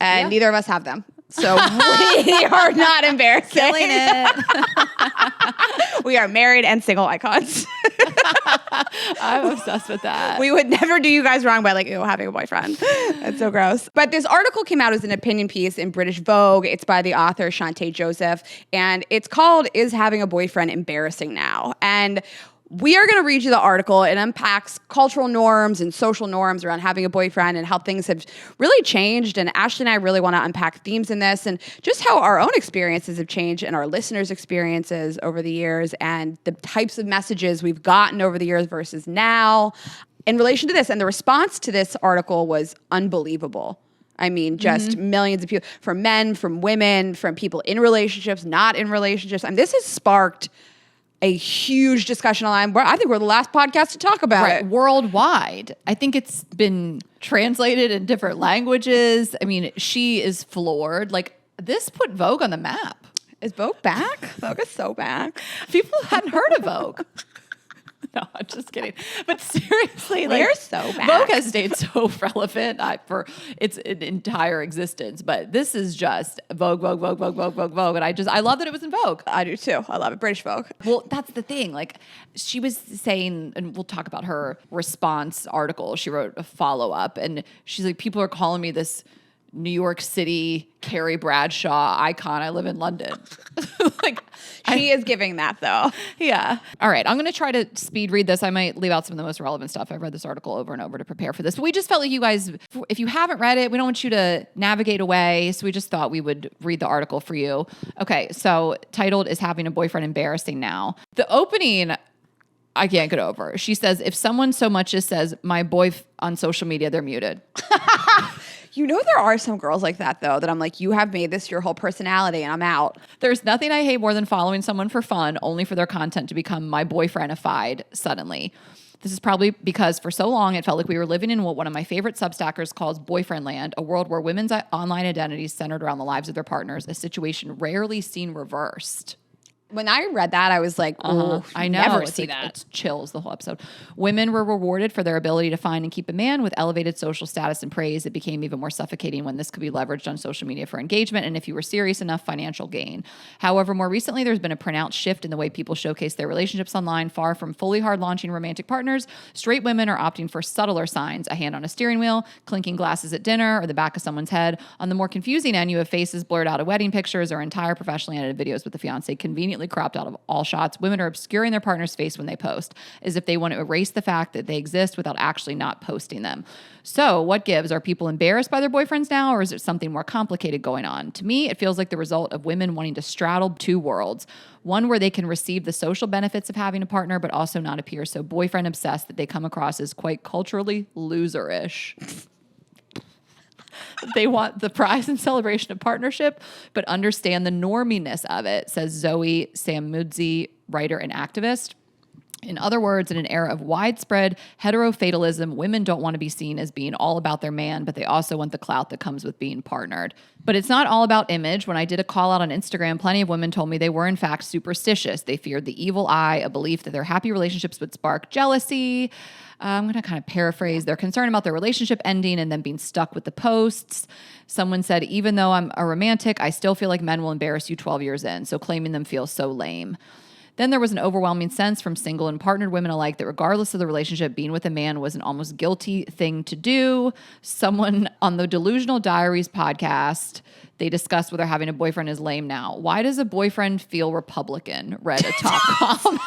And neither of us have them. So we are not embarrassing. Killing it. We are married and single icons. I'm obsessed with that. We would never do you guys wrong by like, having a boyfriend. That's so gross. But this article came out as an opinion piece in British Vogue. It's by the author Shantae Joseph, and it's called "Is Having a Boyfriend Embarrassing Now?" And we are going to read you the article. It unpacks cultural norms and social norms around having a boyfriend and how things have really changed. And Ashley and I really want to unpack themes in this and just how our own experiences have changed and our listeners' experiences over the years and the types of messages we've gotten over the years versus now in relation to this. And the response to this article was unbelievable. I mean, just millions of people, from men, from women, from people in relationships, not in relationships. And this has sparked a huge discussion online. I think we're the last podcast to talk about it. Worldwide. I think it's been translated in different languages. I mean, she is floored. Like, this put Vogue on the map. Is Vogue back? Vogue is so back. People hadn't heard of Vogue. No, I'm just kidding. But seriously, We're like, so bad. Vogue has stayed so relevant for its entire existence. But this is just Vogue, Vogue, Vogue, Vogue, Vogue, Vogue, Vogue. And I love that it was in Vogue. I do too. I love it. British Vogue. Well, that's the thing. Like, she was saying, and we'll talk about her response article. She wrote a follow-up, and she's like, people are calling me this New York City Carrie Bradshaw icon. I live in London. Like, She is giving that though. yeah. All right. I'm going to try to speed read this. I might leave out some of the most relevant stuff. I've read this article over and over to prepare for this. But we just felt like you guys, if you haven't read it, we don't want you to navigate away. So we just thought we would read the article for you. Okay. So titled Is Having a Boyfriend Embarrassing Now? The opening, I can't get over. She says, if someone so much as says my boy on social media, they're muted. You know, there are some girls like that though, that I'm like, you have made this your whole personality and I'm out. There's nothing I hate more than following someone for fun, only for their content to become my boyfriendified suddenly. This is probably because for so long, it felt like we were living in what one of my favorite Substackers calls boyfriend land, a world where women's online identities centered around the lives of their partners, a situation rarely seen reversed. When I read that, I was like, oh, I know. never It's see like, that. It's chills the whole episode. Women were rewarded for their ability to find and keep a man with elevated social status and praise. It became even more suffocating when this could be leveraged on social media for engagement and, if you were serious enough, financial gain. However, more recently, there's been a pronounced shift in the way people showcase their relationships online. Far from fully hard-launching romantic partners, straight women are opting for subtler signs, a hand on a steering wheel, clinking glasses at dinner, or the back of someone's head. On the more confusing end, you have faces blurred out of wedding pictures or entire professionally edited videos with the fiancé conveniently cropped out of all shots. Women are obscuring their partner's face when they post, as if they want to erase the fact that they exist without actually not posting them. So what gives? Are people embarrassed by their boyfriends now, or is it something more complicated going on? To me, it feels like the result of women wanting to straddle two worlds. One where they can receive the social benefits of having a partner, but also not appear so boyfriend obsessed that they come across as quite culturally loserish. They want the prize and celebration of partnership, but understand the norminess of it, says Zoe Samudzi, writer and activist. In other words, in an era of widespread heterofatalism, women don't want to be seen as being all about their man, but they also want the clout that comes with being partnered. But it's not all about image. When I did a call out on Instagram, plenty of women told me they were in fact superstitious. They feared the evil eye, a belief that their happy relationships would spark jealousy. I'm going to kind of paraphrase. They're concerned about their relationship ending and then being stuck with the posts. Someone said, even though I'm a romantic, I still feel like men will embarrass you 12 years in. So claiming them feels so lame. Then there was an overwhelming sense from single and partnered women alike that regardless of the relationship, being with a man was an almost guilty thing to do. Someone on the Delusional Diaries podcast, they discussed whether having a boyfriend is lame now. Why does a boyfriend feel Republican? Read a top comment.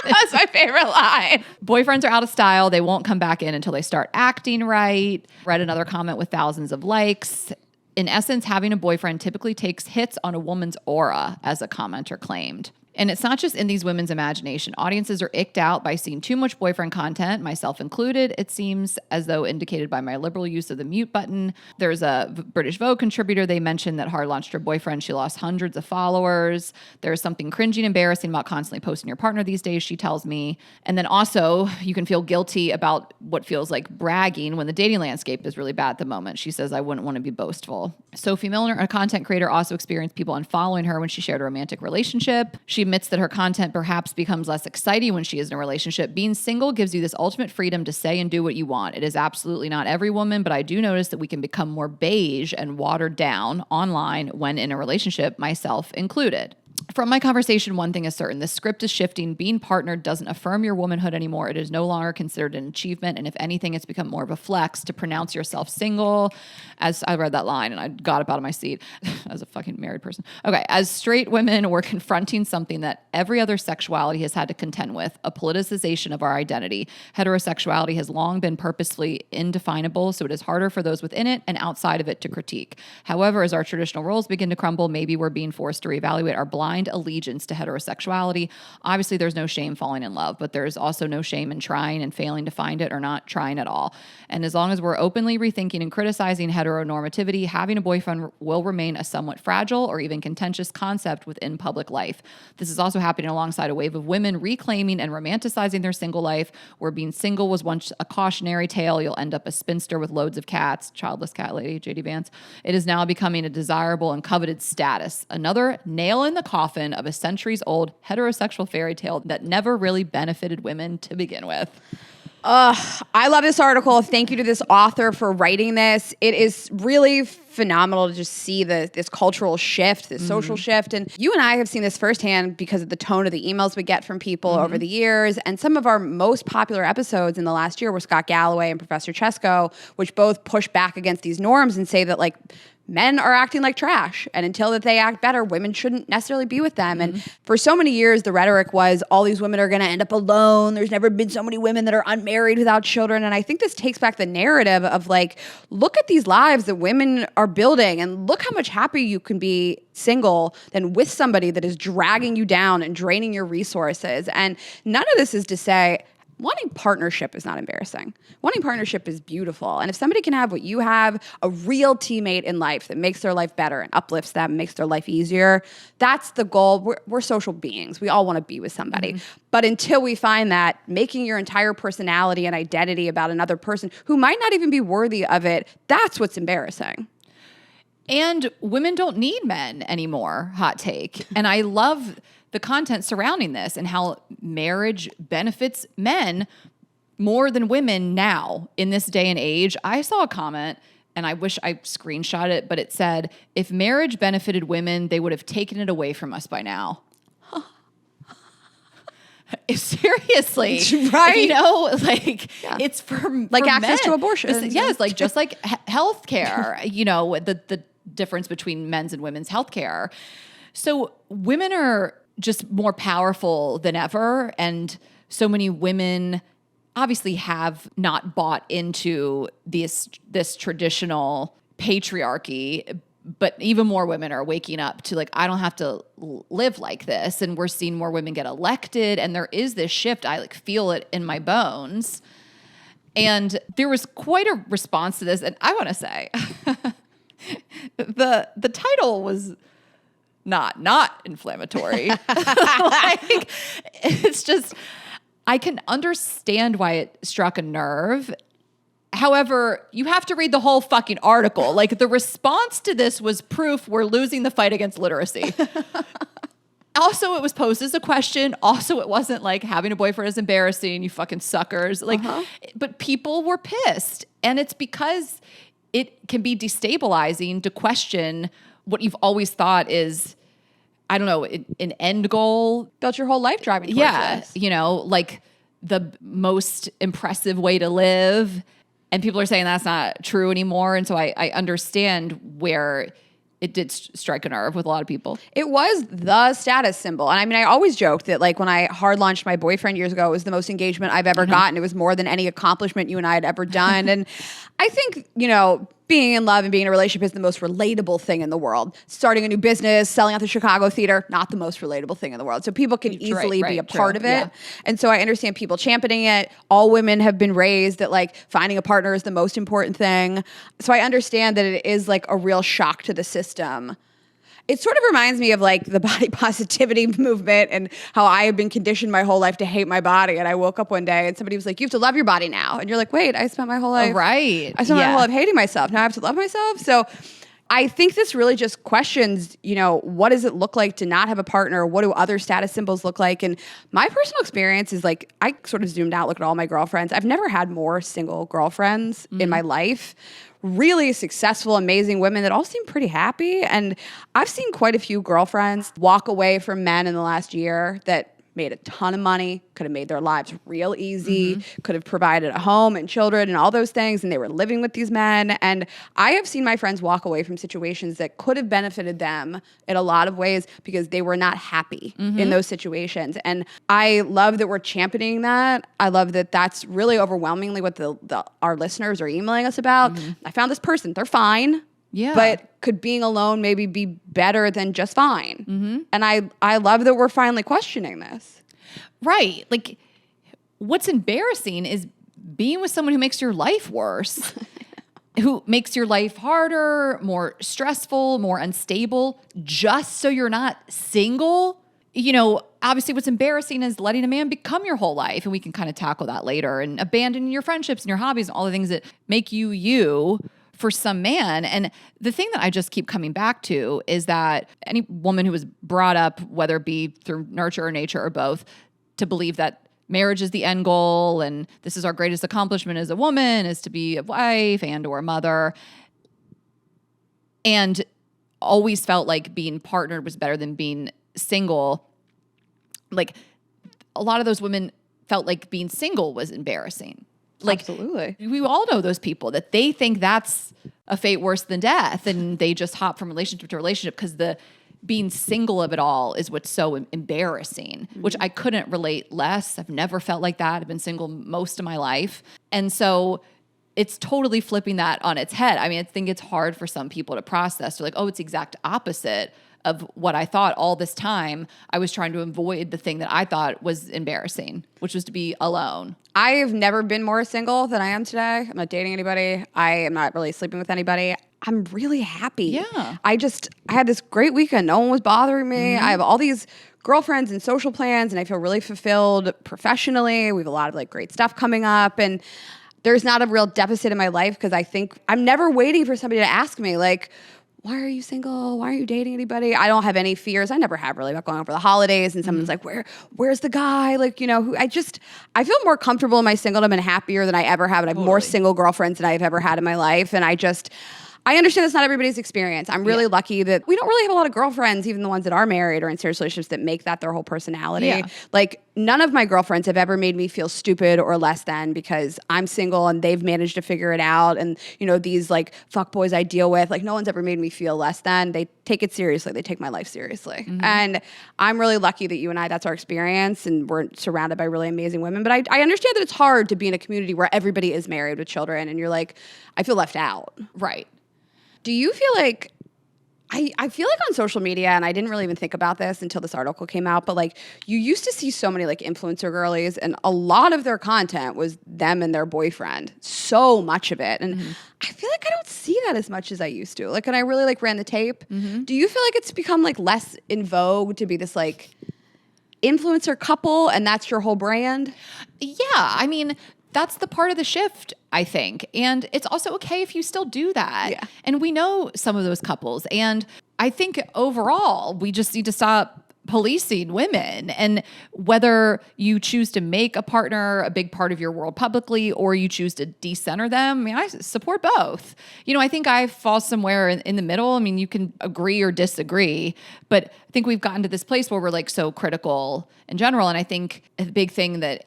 That's my favorite line. Boyfriends are out of style. They won't come back in until they start acting right. Read another comment with thousands of likes. In essence, having a boyfriend typically takes hits on a woman's aura, as a commenter claimed. And it's not just in these women's imagination. Audiences are icked out by seeing too much boyfriend content, myself included, it seems, as though indicated by my liberal use of the mute button. There's a British Vogue contributor. They mentioned that hard launched her boyfriend. She lost hundreds of followers. There's something cringy and embarrassing about constantly posting your partner these days, she tells me. And then also, you can feel guilty about what feels like bragging when the dating landscape is really bad at the moment. She says, I wouldn't want to be boastful. Sophie Milner, a content creator, also experienced people unfollowing her when she shared a romantic relationship. She admits that her content perhaps becomes less exciting when she is in a relationship. Being single gives you this ultimate freedom to say and do what you want. It is absolutely not every woman, but I do notice that we can become more beige and watered down online when in a relationship, myself included. From my conversation, one thing is certain. The script is shifting. Being partnered doesn't affirm your womanhood anymore. It is no longer considered an achievement. And if anything, it's become more of a flex to pronounce yourself single. As I read that line and I got up out of my seat as a fucking married person. Okay. As straight women, we're confronting something that every other sexuality has had to contend with, a politicization of our identity. Heterosexuality has long been purposefully indefinable, so it is harder for those within it and outside of it to critique. However, as our traditional roles begin to crumble, maybe we're being forced to reevaluate our blind allegiance to heterosexuality. Obviously, there's no shame falling in love, but there's also no shame in trying and failing to find it or not trying at all. And as long as we're openly rethinking and criticizing heteronormativity, having a boyfriend will remain a somewhat fragile or even contentious concept within public life. This is also happening alongside a wave of women reclaiming and romanticizing their single life, where being single was once a cautionary tale. You'll end up a spinster with loads of cats, childless cat lady, JD Vance. It is now becoming a desirable and coveted status. Another nail in the coffin coffin of a centuries-old heterosexual fairy tale that never really benefited women to begin with. I love this article. Thank you to this author for writing this. It is really phenomenal to just see this cultural shift, this social shift. And you and I have seen this firsthand because of the tone of the emails we get from people over the years. And some of our most popular episodes in the last year were Scott Galloway and Professor Chesko, which both push back against these norms and say that, like, men are acting like trash. And until that they act better, women shouldn't necessarily be with them. And for so many years, the rhetoric was all these women are going to end up alone. There's never been so many women that are unmarried without children. And I think this takes back the narrative of, like, look at these lives that women are building and look how much happier you can be single than with somebody that is dragging you down and draining your resources. And none of this is to say, wanting partnership is not embarrassing. Wanting partnership is beautiful. And if somebody can have what you have, a real teammate in life that makes their life better and uplifts them, makes their life easier, that's the goal. We're social beings. We all want to be with somebody. But until we find that, making your entire personality and identity about another person who might not even be worthy of it, that's what's embarrassing. And women don't need men anymore, hot take. And I love the content surrounding this and how marriage benefits men more than women now in this day and age. I saw a comment, and I wish I screenshot it, but it said, if marriage benefited women, they would have taken it away from us by now. Seriously. Right. You know, like, it's for like access men. to abortion. Yes, like just like healthcare, you know, the difference between men's and women's healthcare. So women are just more powerful than ever. And so many women obviously have not bought into this traditional patriarchy, but even more women are waking up to, like, I don't have to live like this. And we're seeing more women get elected. And there is this shift. I, like, feel it in my bones. And there was quite a response to this. And I want to say the title was not inflammatory. Like, it's just, I can understand why it struck a nerve. However, you have to read the whole fucking article. Like, the response to this was proof we're losing the fight against literacy. Also, it was posed as a question. Also, it wasn't like having a boyfriend is embarrassing, you fucking suckers. Like, but people were pissed. And it's because it can be destabilizing to question what you've always thought is, I don't know, an end goal. Built your whole life driving towards this. You know, like the most impressive way to live. And people are saying that's not true anymore. And so I understand where it did strike a nerve with a lot of people. It was the status symbol. And I mean, I always joked that, like, when I hard launched my boyfriend years ago, it was the most engagement I've ever gotten. It was more than any accomplishment you and I had ever done. And I think, you know, being in love and being in a relationship is the most relatable thing in the world. Starting a new business, selling out the Chicago theater, not the most relatable thing in the world. So people can easily be a part of it. Yeah. And so I understand people championing it. All women have been raised that, like, finding a partner is the most important thing. So I understand that it is, like, a real shock to the system. It sort of reminds me of, like, the body positivity movement and how I have been conditioned my whole life to hate my body. And I woke up one day and somebody was like, you have to love your body now. And you're like, wait, I spent my whole life. Right. I spent my whole life hating myself. Now I have to love myself. So I think this really just questions, you know, what does it look like to not have a partner? What do other status symbols look like? And my personal experience is, like, I sort of zoomed out, looked at all my girlfriends. I've never had more single girlfriends in my life. Really successful, amazing women that all seem pretty happy. And I've seen quite a few girlfriends walk away from men in the last year that made a ton of money, could have made their lives real easy, could have provided a home and children and all those things, and they were living with these men. And I have seen my friends walk away from situations that could have benefited them in a lot of ways because they were not happy in those situations. And I love that we're championing that. I love that that's really overwhelmingly what our listeners are emailing us about. I found this person, they're fine. Yeah. But could being alone maybe be better than just fine? And I love that we're finally questioning this. Right. Like, what's embarrassing is being with someone who makes your life worse, who makes your life harder, more stressful, more unstable, just so you're not single. You know, obviously what's embarrassing is letting a man become your whole life. And we can kind of tackle that later, and abandoning your friendships and your hobbies and all the things that make you for some man. And the thing that I just keep coming back to is that any woman who was brought up, whether it be through nurture or nature or both, to believe that marriage is the end goal and this is our greatest accomplishment as a woman is to be a wife and or a mother, and always felt like being partnered was better than being single. Like a lot of those women felt like being single was embarrassing. Like, absolutely. We all know those people that they think that's a fate worse than death, and they just hop from relationship to relationship because the being single of it all is what's so embarrassing, which I couldn't relate less. I've never felt like that. I've been single most of my life. And so it's totally flipping that on its head. I mean, I think it's hard for some people to process. They're like, oh, it's the exact opposite of what I thought all this time. I was trying to avoid the thing that I thought was embarrassing, which was to be alone. I have never been more single than I am today. I'm not dating anybody. I am not really sleeping with anybody. I'm really happy. Yeah. I had this great weekend. No one was bothering me. I have all these girlfriends and social plans, and I feel really fulfilled professionally. We have a lot of like great stuff coming up, and there's not a real deficit in my life because I think I'm never waiting for somebody to ask me like, why are you single? Why are you dating anybody? I don't have any fears. I never have really about going over the holidays and someone's like, where's the guy? Like, I feel more comfortable in my singledom and happier than I ever have. And I have more single girlfriends than I've ever had in my life. And I understand that's not everybody's experience. I'm really lucky that we don't really have a lot of girlfriends, even the ones that are married or in serious relationships, that make that their whole personality. Yeah. Like, none of my girlfriends have ever made me feel stupid or less than because I'm single and they've managed to figure it out. And, these like fuckboys I deal with, like no one's ever made me feel less than. They take it seriously. They take my life seriously. Mm-hmm. And I'm really lucky that you and I, that's our experience and we're surrounded by really amazing women. But I understand that it's hard to be in a community where everybody is married with children and you're like, I feel left out. Right. Do you feel like, I feel like on social media, and I didn't really even think about this until this article came out, but like you used to see so many like influencer girlies and a lot of their content was them and their boyfriend, so much of it. And I feel like I don't see that as much as I used to. Like when I really like ran the tape, do you feel like it's become like less in vogue to be this like influencer couple and that's your whole brand? Yeah, I mean, that's the part of the shift, I think. And it's also okay if you still do that. Yeah. And we know some of those couples. And I think overall, we just need to stop policing women. And whether you choose to make a partner a big part of your world publicly or you choose to decenter them, I mean, I support both. I think I fall somewhere in the middle. I mean, you can agree or disagree, but I think we've gotten to this place where we're like so critical in general. And I think a big thing that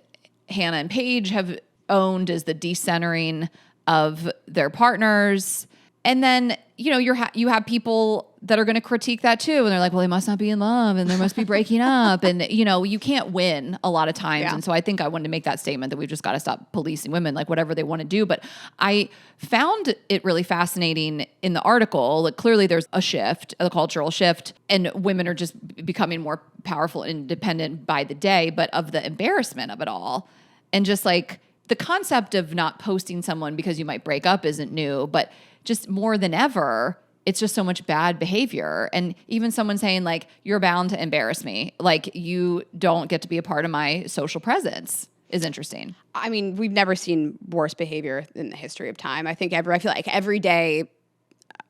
Hannah and Paige have owned is the decentering of their partners. And then, you have people that are going to critique that too. And they're like, well, they must not be in love and they must be breaking up. And, you can't win a lot of times. Yeah. And so I think I wanted to make that statement that we've just got to stop policing women, like whatever they want to do. But I found it really fascinating in the article that clearly there's a shift, a cultural shift, and women are just becoming more powerful and independent by the day, but of the embarrassment of it all. And just like, the concept of not posting someone because you might break up isn't new, but just more than ever, it's just so much bad behavior. And even someone saying like, you're bound to embarrass me. Like you don't get to be a part of my social presence is interesting. I mean, we've never seen worse behavior in the history of time. I feel like every day,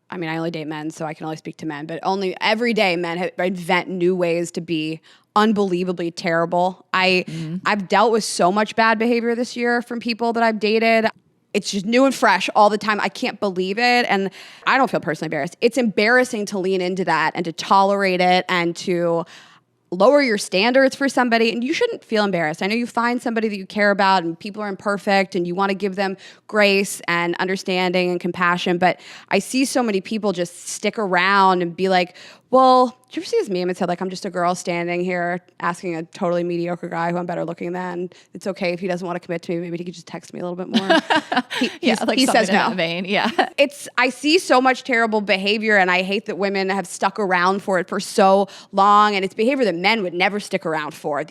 I mean, I only date men, so I can only speak to men, but every day men invent new ways to be unbelievably terrible. I've dealt with so much bad behavior this year from people that I've dated. It's just new and fresh all the time. I can't believe it. And I don't feel personally embarrassed. It's embarrassing to lean into that and to tolerate it and to lower your standards for somebody. And you shouldn't feel embarrassed. I know you find somebody that you care about and people are imperfect and you want to give them grace and understanding and compassion. But I see so many people just stick around and be like, well, did you ever see this meme? It said, like, I'm just a girl standing here asking a totally mediocre guy who I'm better looking than. It's okay if he doesn't want to commit to me. Maybe he could just text me a little bit more. He says no. In that vein. Yeah. I see so much terrible behavior, and I hate that women have stuck around for it for so long. And it's behavior that men would never stick around for.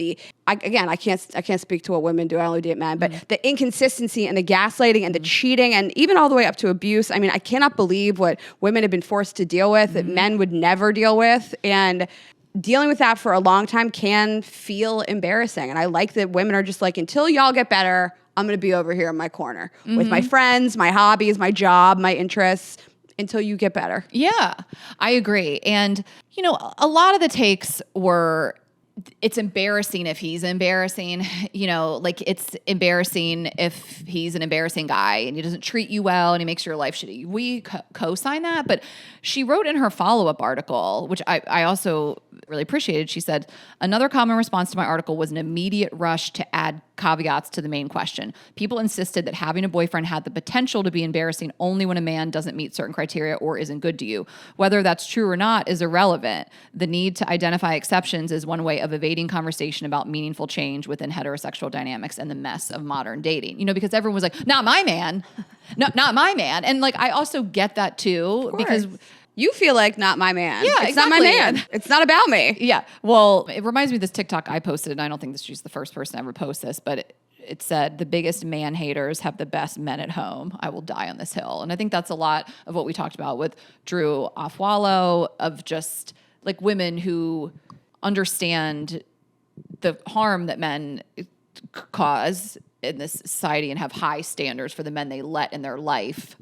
I can't speak to what women do. I only date men. But the inconsistency and the gaslighting and the cheating and even all the way up to abuse. I mean, I cannot believe what women have been forced to deal with that men would never deal with. And dealing with that for a long time can feel embarrassing. And I like that women are just like, until y'all get better, I'm going to be over here in my corner with my friends, my hobbies, my job, my interests until you get better. Yeah, I agree. And, you know, a lot of the takes were, it's embarrassing if he's embarrassing, you know, like it's embarrassing if he's an embarrassing guy and he doesn't treat you well and he makes your life shitty. We co-sign that. But she wrote in her follow-up article, which I also really appreciated. She said, another common response to my article was an immediate rush to add caveats to the main question. People insisted that having a boyfriend had the potential to be embarrassing only when a man doesn't meet certain criteria or isn't good to you. Whether that's true or not is irrelevant. The need to identify exceptions is one way of evading conversation about meaningful change within heterosexual dynamics and the mess of modern dating. You know, because everyone was like, not my man. No, not my man. And like, I also get that too, because you feel like not my man. Yeah, it's not my man. It's not about me. Yeah. Well, it reminds me of this TikTok I posted, and I don't think that she's the first person to ever post this, but it said, the biggest man haters have the best men at home. I will die on this hill. And I think that's a lot of what we talked about with Drew Offwallow, of just like women who understand the harm that men cause in this society and have high standards for the men they let in their life,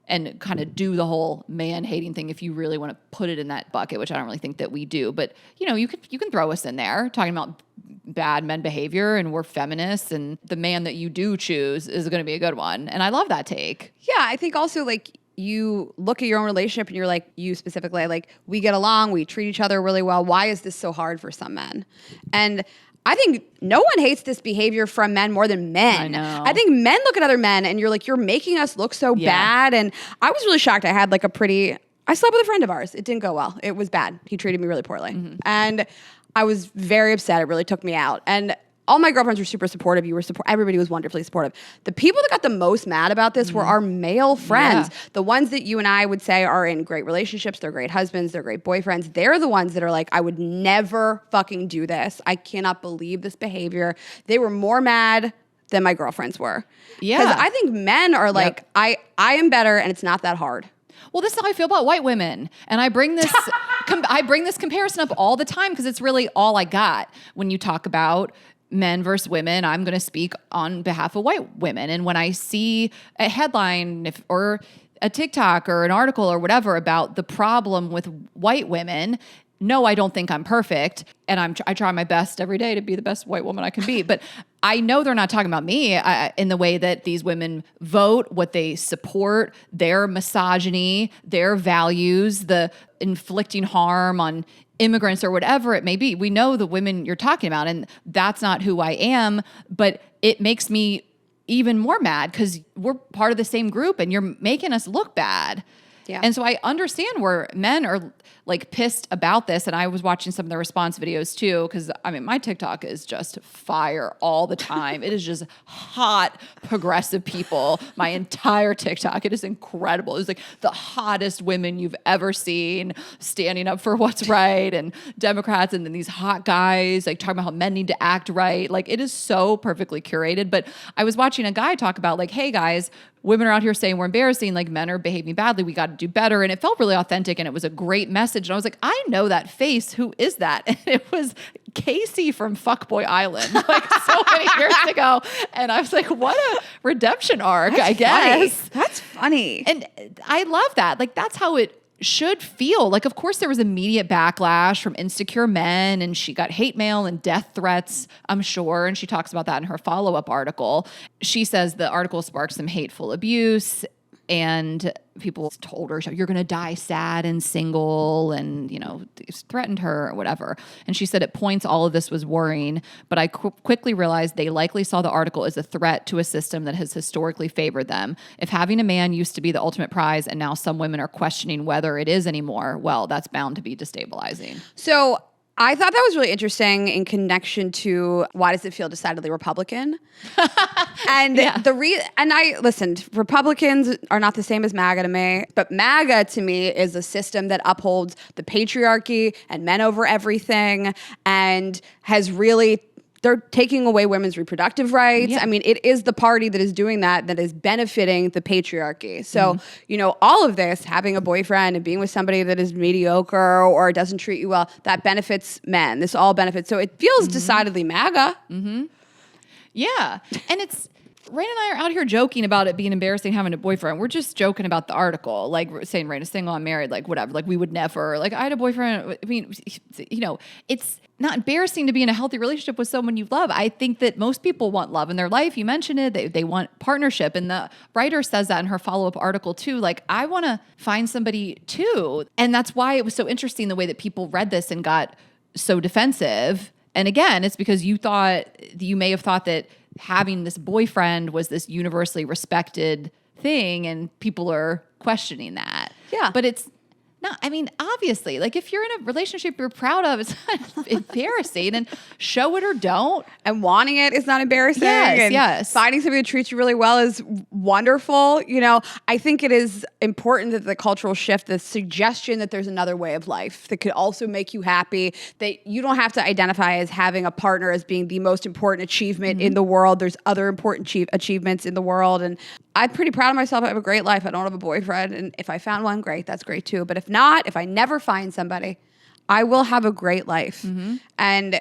and kind of do the whole man hating thing if you really want to put it in that bucket, which I don't really think that we do. But, you know, you can throw us in there talking about bad men behavior, and we're feminists, and the man that you do choose is going to be a good one. And I love that take. Yeah, I think also like you look at your own relationship and you're like, you specifically, like, we get along, we treat each other really well. Why is this so hard for some men? And I think no one hates this behavior from men more than men. I know. I think men look at other men and you're like, you're making us look so bad. And I was really shocked. I had like I slept with a friend of ours. It didn't go well. It was bad. He treated me really poorly. Mm-hmm. And I was very upset. It really took me out. And all my girlfriends were super supportive. Everybody was wonderfully supportive. The people that got the most mad about this were our male friends. Yeah. The ones that you and I would say are in great relationships, they're great husbands, they're great boyfriends. They're the ones that are like, I would never fucking do this. I cannot believe this behavior. They were more mad than my girlfriends were. Yeah. Because I think men are like, I am better and it's not that hard. Well, this is how I feel about white women. And I bring this I bring this comparison up all the time because it's really all I got when you talk about men versus women. I'm going to speak on behalf of white women. And when I see a headline or a TikTok or an article or whatever about the problem with white women, no, I don't think I'm perfect. And I try my best every day to be the best white woman I can be. But I know they're not talking about me in the way that these women vote, what they support, their misogyny, their values, the inflicting harm on immigrants or whatever it may be. We know the women you're talking about, and that's not who I am, but it makes me even more mad because we're part of the same group and you're making us look bad. Yeah. And so I understand where men are like pissed about this. And I was watching some of the response videos too, because I mean, my TikTok is just fire all the time. It is just hot, progressive people. My entire TikTok, it is incredible. It's like the hottest women you've ever seen standing up for what's right, and Democrats, and then these hot guys like talking about how men need to act right. Like it is so perfectly curated. But I was watching a guy talk about like, hey guys, women are out here saying we're embarrassing, like men are behaving badly, we got to do better. And it felt really authentic and it was a great message. And I was like, I know that face. Who is that? And it was Casey from Fuckboy Island, like so many years ago. And I was like, what a redemption arc, I guess. Funny. That's funny. And I love that. Like that's how it should feel. Like, of course, there was immediate backlash from insecure men, and she got hate mail and death threats, I'm sure. And she talks about that in her follow-up article. She says the article sparked some hateful abuse, and people told her, you're going to die sad and single, and, you know, threatened her or whatever. And she said at points all of this was worrying, but I quickly realized they likely saw the article as a threat to a system that has historically favored them. If having a man used to be the ultimate prize and now some women are questioning whether it is anymore, well, that's bound to be destabilizing. So I thought that was really interesting in connection to why does it feel decidedly Republican? And I listened, Republicans are not the same as MAGA to me, but MAGA to me is a system that upholds the patriarchy and men over everything, and has really, they're taking away women's reproductive rights. Yeah. I mean, it is the party that is doing that is benefiting the patriarchy. So, you know, all of this, having a boyfriend and being with somebody that is mediocre or doesn't treat you well, that benefits men. This all benefits. So it feels decidedly MAGA. Mm-hmm. Yeah. And Rayna and I are out here joking about it being embarrassing having a boyfriend. We're just joking about the article, like saying Rayna's single, I'm married, like whatever. Like we would never, like I had a boyfriend. I mean, it's not embarrassing to be in a healthy relationship with someone you love. I think that most people want love in their life. You mentioned it. They want partnership. And the writer says that in her follow-up article too. Like I want to find somebody too. And that's why it was so interesting the way that people read this and got so defensive. And again, it's because you may have thought that having this boyfriend was this universally respected thing, and people are questioning that. Yeah. But it's not, I mean, obviously, like if you're in a relationship you're proud of, it's not embarrassing, and show it or don't. And wanting it is not embarrassing. Yes. Finding somebody who treats you really well is wonderful. I think it is important that the cultural shift, the suggestion that there's another way of life that could also make you happy, that you don't have to identify as having a partner as being the most important achievement in the world. There's other important achievements in the world. And I'm pretty proud of myself. I have a great life. I don't have a boyfriend. And if I found one, great. That's great too. But if not, if I never find somebody, I will have a great life. And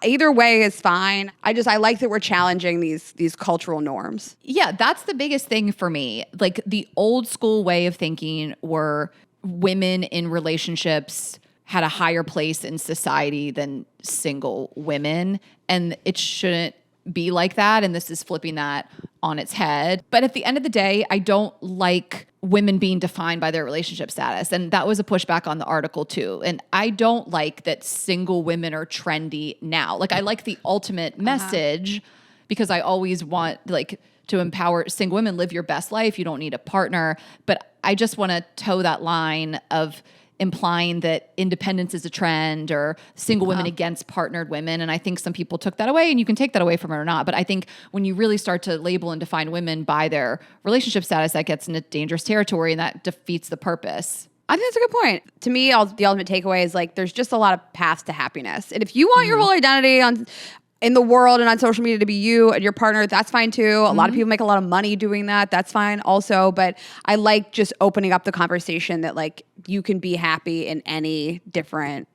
either way is fine. I like that we're challenging these cultural norms. Yeah, that's the biggest thing for me. Like the old school way of thinking were women in relationships had a higher place in society than single women. And it shouldn't be like that. And this is flipping that on its head. But at the end of the day, I don't like women being defined by their relationship status. And that was a pushback on the article too. And I don't like that single women are trendy now. Like I like the ultimate message because I always want like to empower single women, live your best life. You don't need a partner. But I just want to toe that line of implying that independence is a trend or single women against partnered women. And I think some people took that away, and you can take that away from it or not. But I think when you really start to label and define women by their relationship status, that gets into dangerous territory, and that defeats the purpose. I think that's a good point. To me, the ultimate takeaway is like there's just a lot of paths to happiness. And if you want your whole identity in the world and on social media to be you and your partner, that's fine too. A lot of people make a lot of money doing that. That's fine also. But I like just opening up the conversation that like you can be happy in any different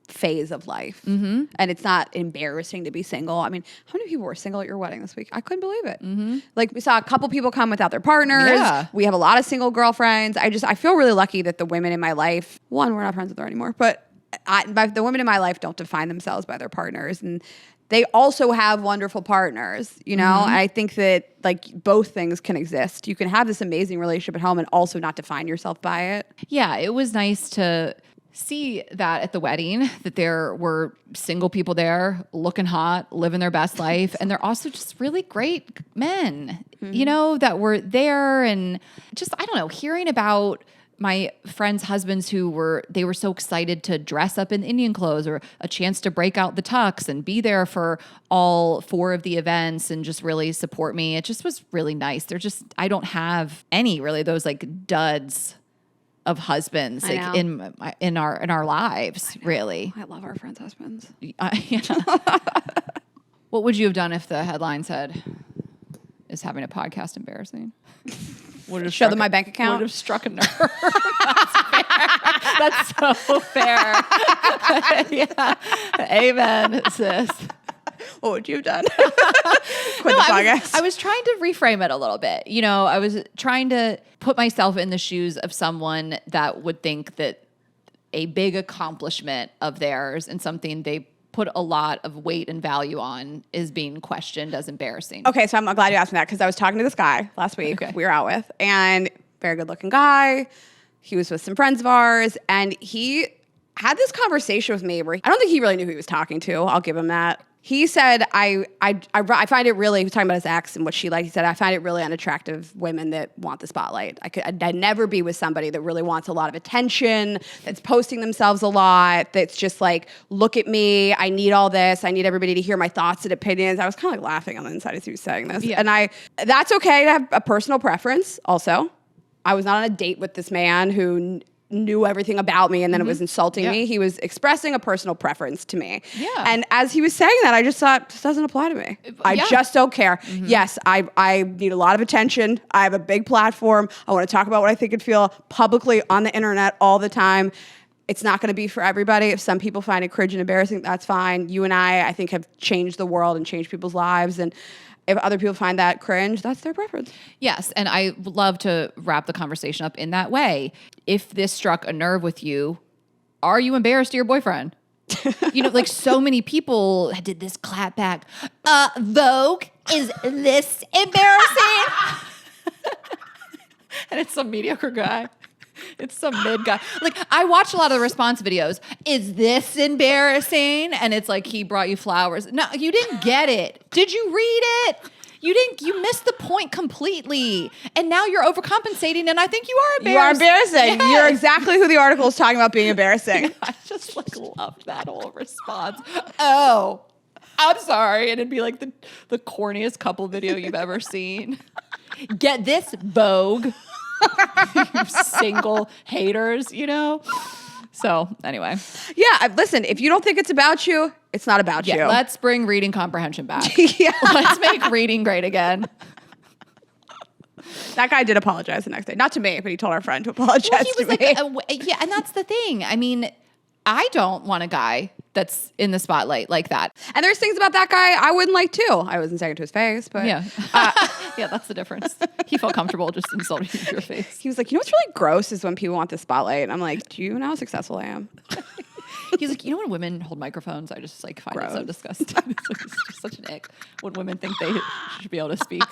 phase of life. And it's not embarrassing to be single. I mean, how many people were single at your wedding this week? I couldn't believe it. Like we saw a couple people come without their partners. Yeah. We have a lot of single girlfriends. I feel really lucky that the women in my life, one, we're not friends with her anymore, but the women in my life don't define themselves by their partners. And they also have wonderful partners, I think that like both things can exist. You can have this amazing relationship at home and also not define yourself by it. Yeah, it was nice to see that at the wedding, that there were single people there looking hot, living their best life. And they're also just really great men, that were there. And just, I don't know, hearing about my friends' husbands who were so excited to dress up in Indian clothes or a chance to break out the tux and be there for all 4 of the events and just really support me. It just was really nice. I don't have any really those like duds of husbands like in our lives, really. I love our friends' husbands. What would you have done if the headline said, "Is having a podcast embarrassing?" Show them my bank account. Would have struck a nerve. That's so fair. Yeah. Amen, sis. What would you have done? Quit the podcast. I was trying to reframe it a little bit. I was trying to put myself in the shoes of someone that would think that a big accomplishment of theirs and something they put a lot of weight and value on is being questioned as embarrassing. Okay, so I'm glad you asked me that because I was talking to this guy last week we were out with, and very good looking guy. He was with some friends of ours, and he had this conversation with me where I don't think he really knew who he was talking to. I'll give him that. He said, I find it really, he was talking about his ex and what she liked. He said, I find it really unattractive women that want the spotlight. I'd never be with somebody that really wants a lot of attention, that's posting themselves a lot, that's just like, look at me, I need all this, I need everybody to hear my thoughts and opinions. I was kind of like laughing on the inside as he was saying this. Yeah. And that's okay to have a personal preference also. I was not on a date with this man who knew everything about me and then it was insulting me. He was expressing a personal preference to me. Yeah. And as he was saying that, I just thought, this doesn't apply to me. I just don't care. Yes, I need a lot of attention. I have a big platform. I want to talk about what I think and feel publicly on the internet all the time. It's not going to be for everybody. If some people find it cringe and embarrassing, that's fine. You and I think, have changed the world and changed people's lives. And if other people find that cringe, that's their preference. Yes, and I would love to wrap the conversation up in that way. If this struck a nerve with you, are you embarrassed to your boyfriend? You know, like so many people did this clap back. Vogue, is this embarrassing? And it's some mediocre guy. It's some mid guy. Like, I watch a lot of the response videos. Is this embarrassing? And it's like, he brought you flowers. No, you didn't get it. Did you read it? You missed the point completely. And now you're overcompensating, and I think you are embarrassed. You are embarrassing. Yes. You're exactly who the article is talking about being embarrassing. I just like loved that whole response. Oh, I'm sorry. And it'd be like the corniest couple video you've ever seen. Get this, Vogue. You single haters, you know? So anyway. Yeah, listen, if you don't think it's about you, it's not about you. Let's bring reading comprehension back. Yeah. Let's make reading great again. That guy did apologize the next day. Not to me, but he told our friend to apologize to me. Yeah, and that's the thing. I mean, I don't want a guy that's in the spotlight like that. And there's things about that guy I wouldn't like too. I wasn't saying it to his face, but Yeah. Yeah, that's the difference. He felt comfortable just insulting you to your face. he was like, you know what's really gross is when people want the spotlight. And I'm like, do you know how successful I am? He's like, you know when women hold microphones, I just like find it so Gross. disgusting. It's just such an ick when women think they should be able to speak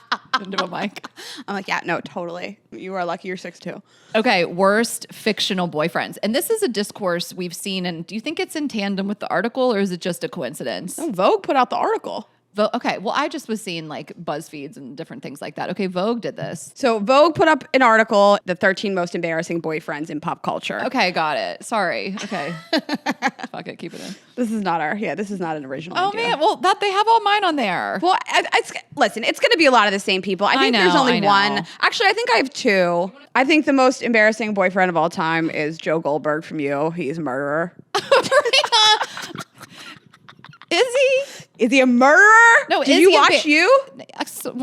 into a mic. I'm like, yeah, no, totally. You are lucky you're 6'2". Okay, worst fictional boyfriends. And this is a discourse we've seen. And do you think it's in tandem with the article, or is it just a coincidence? No, Vogue put out the article. Okay, well, I just was seeing like BuzzFeeds and different things like that. Okay, Vogue did this. So Vogue put up an article, the 13 most embarrassing boyfriends in pop culture. Okay, got it. Sorry. Okay. Fuck it, keep it in. This is not this is not an original Oh, idea. man. Well, they have all mine on there. Well, listen, it's going to be a lot of the same people. I think there's only one. Actually, I think I have two. I think the most embarrassing boyfriend of all time is Joe Goldberg from You. He's a murderer. Is he? Is he a murderer? No, Did you watch You?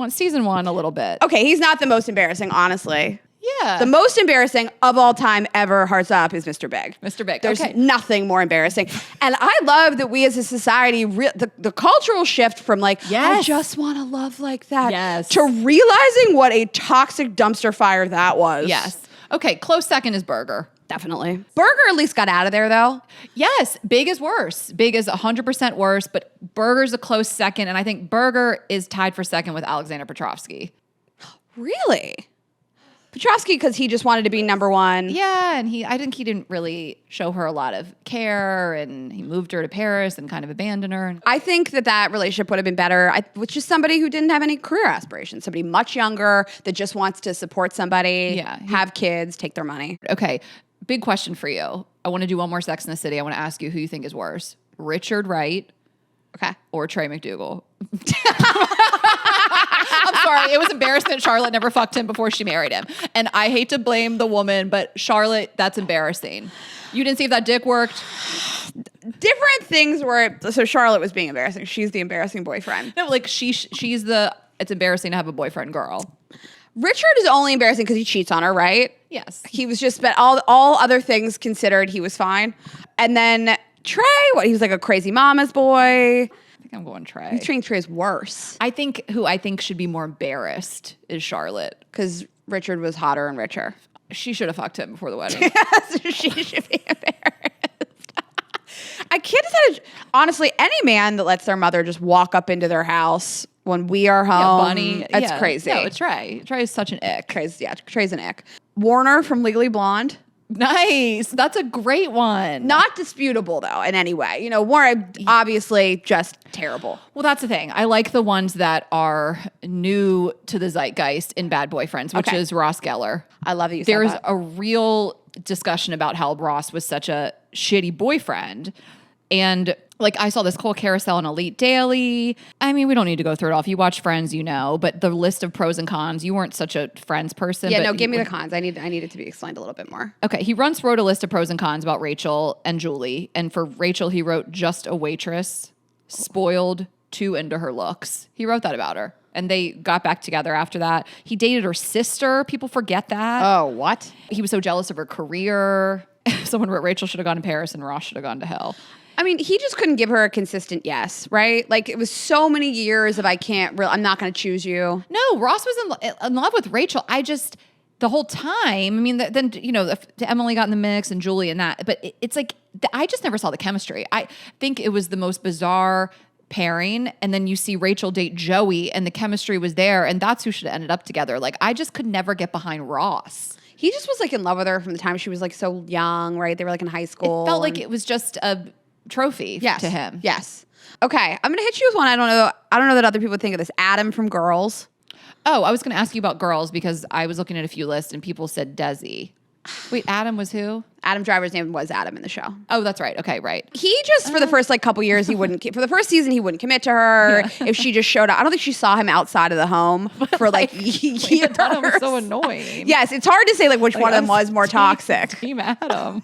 Season 1 a little bit. Okay, he's not the most embarrassing, honestly. Yeah. The most embarrassing of all time ever, hearts up, is Mr. Big. Mr. Big. There's Okay. nothing more embarrassing. And I love that we as a society, the cultural shift from like, I Yes. just want to love like that, Yes. to realizing what a toxic dumpster fire that was. Yes. Okay, close second is Burger. Definitely. Burger at least got out of there, though. Yes, Big is worse. Big is 100% worse, but Burger's a close second, and I think Burger is tied for second with Alexander Petrovsky. Really? Petrovsky, because he just wanted to be number one. Yeah, and I think he didn't really show her a lot of care, and he moved her to Paris and kind of abandoned her. I think that relationship would have been better with just somebody who didn't have any career aspirations, somebody much younger that just wants to support somebody, have kids, take their money. Okay, big question for you. I want to do one more Sex in the City. I want to ask you who you think is worse, Richard Wright, okay, or Trey McDougal. I'm sorry. It was embarrassing that Charlotte never fucked him before she married him. And I hate to blame the woman, but Charlotte, that's embarrassing. You didn't see if that dick worked? Different things were, so Charlotte was being embarrassing. She's the embarrassing boyfriend. No, like she's it's embarrassing to have a boyfriend girl. Richard is only embarrassing because he cheats on her, right? Yes. He was just, but all other things considered, he was fine. And then Trey, he was like a crazy mama's boy. I think I'm going Trey. I think Trey is worse. I think who I think should be more embarrassed is Charlotte. Because Richard was hotter and richer. She should have fucked him before the wedding. Yes, she should be embarrassed. I can't decide. Honestly, any man that lets their mother just walk up into their house when we are home, Bunny. that's crazy. No, it's Trey. Trey is such an ick. Trey's an ick. Warner from Legally Blonde. Nice. That's a great one. Not disputable, though, in any way. You know, Warren, obviously just terrible. Well, that's the thing. I like the ones that are new to the zeitgeist in Bad Boyfriends, which is Ross Geller. I love that you There's said that. a real discussion about how Ross was such a shitty boyfriend. And like I saw this whole carousel on Elite Daily. I mean, we don't need to go through it all. If you watch Friends, you know, but the list of pros and cons, you weren't such a Friends person. Yeah, but no, give me the cons. I need it to be explained a little bit more. Okay, he once wrote a list of pros and cons about Rachel and Julie. And for Rachel, he wrote just a waitress, spoiled, too into her looks. He wrote that about her. And they got back together after that. He dated her sister. People forget that. Oh, what? He was so jealous of her career. Someone wrote Rachel should have gone to Paris and Ross should have gone to hell. I mean, he just couldn't give her a consistent yes, right? Like it was so many years of I'm not going to choose you. No, Ross was in love with Rachel. The whole time, I mean, then, Emily got in the mix and Julie and that, but it's like, I just never saw the chemistry. I think it was the most bizarre pairing. And then you see Rachel date Joey and the chemistry was there and that's who should have ended up together. Like, I just could never get behind Ross. He just was like in love with her from the time she was like so young, right? They were like in high school. It felt like it was just a trophy to him. Yes. Okay, I'm gonna hit you with one. I don't know that other people would think of this. Adam from Girls. Oh, I was going to ask you about Girls because I was looking at a few lists and people said Desi. Wait, Adam was who? Adam Driver's name was Adam in the show. Oh, that's right. Okay, right. He just, for the first like couple years, for the first season, he wouldn't commit to her. Yeah. If she just showed up, I don't think she saw him outside of the home for like years. Adam was so annoying. Yes, it's hard to say like which one of them was more toxic. Team Adam.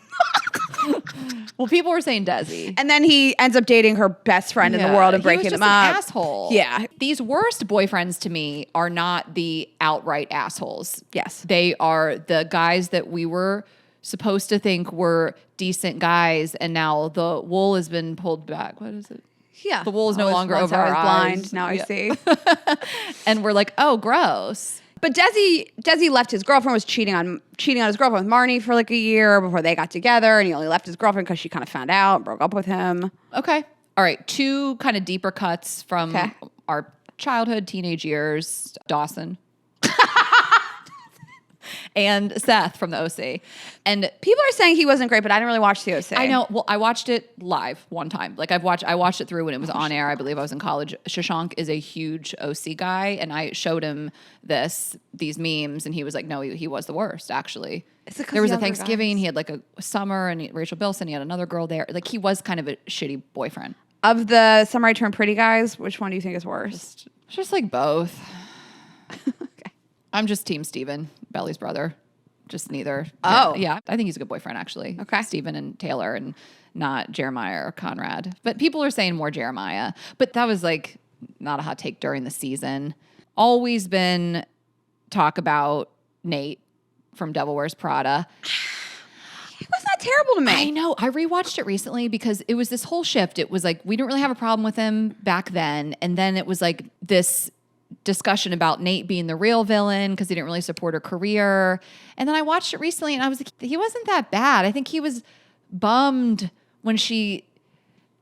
Well, people were saying Desi. And then he ends up dating her best friend in the world and breaking them up. An asshole. Yeah. These worst boyfriends to me are not the outright assholes. Yes. They are the guys that we were supposed to think were decent guys, and now the wool has been pulled back. What is it? Yeah. The wool is no longer over our blind. eyes. Now I see. And we're like, oh, gross. But Desi left his girlfriend, was cheating on his girlfriend with Marnie for like a year before they got together, and he only left his girlfriend because she kind of found out, broke up with him. Okay. All right. Two kind of deeper cuts from our childhood, teenage years. Dawson. And Seth from the OC. And people are saying he wasn't great, but I didn't really watch the OC. I know. Well, I watched it live one time. Like I watched it through when it was on air. I believe I was in college. Shashank is a huge OC guy, and I showed him these memes, and he was like, "No, he was the worst, actually." There was a Thanksgiving. Guys. He had like a summer, and Rachel Bilson. He had another girl there. Like he was kind of a shitty boyfriend. Of the Summer I Turned Pretty guys, which one do you think is worse? Just like both. Okay. I'm just Team Steven, Belly's brother. Just neither. Oh. Yeah. I think he's a good boyfriend, actually. Okay. Steven and Taylor, and not Jeremiah or Conrad. But people are saying more Jeremiah. But that was like not a hot take during the season. Always been talk about Nate from Devil Wears Prada. It was not terrible to me. I know. I rewatched it recently because it was this whole shift. It was like, we didn't really have a problem with him back then. And then it was like this discussion about Nate being the real villain because he didn't really support her career. And then I watched it recently and I was like, he wasn't that bad. I think he was bummed when she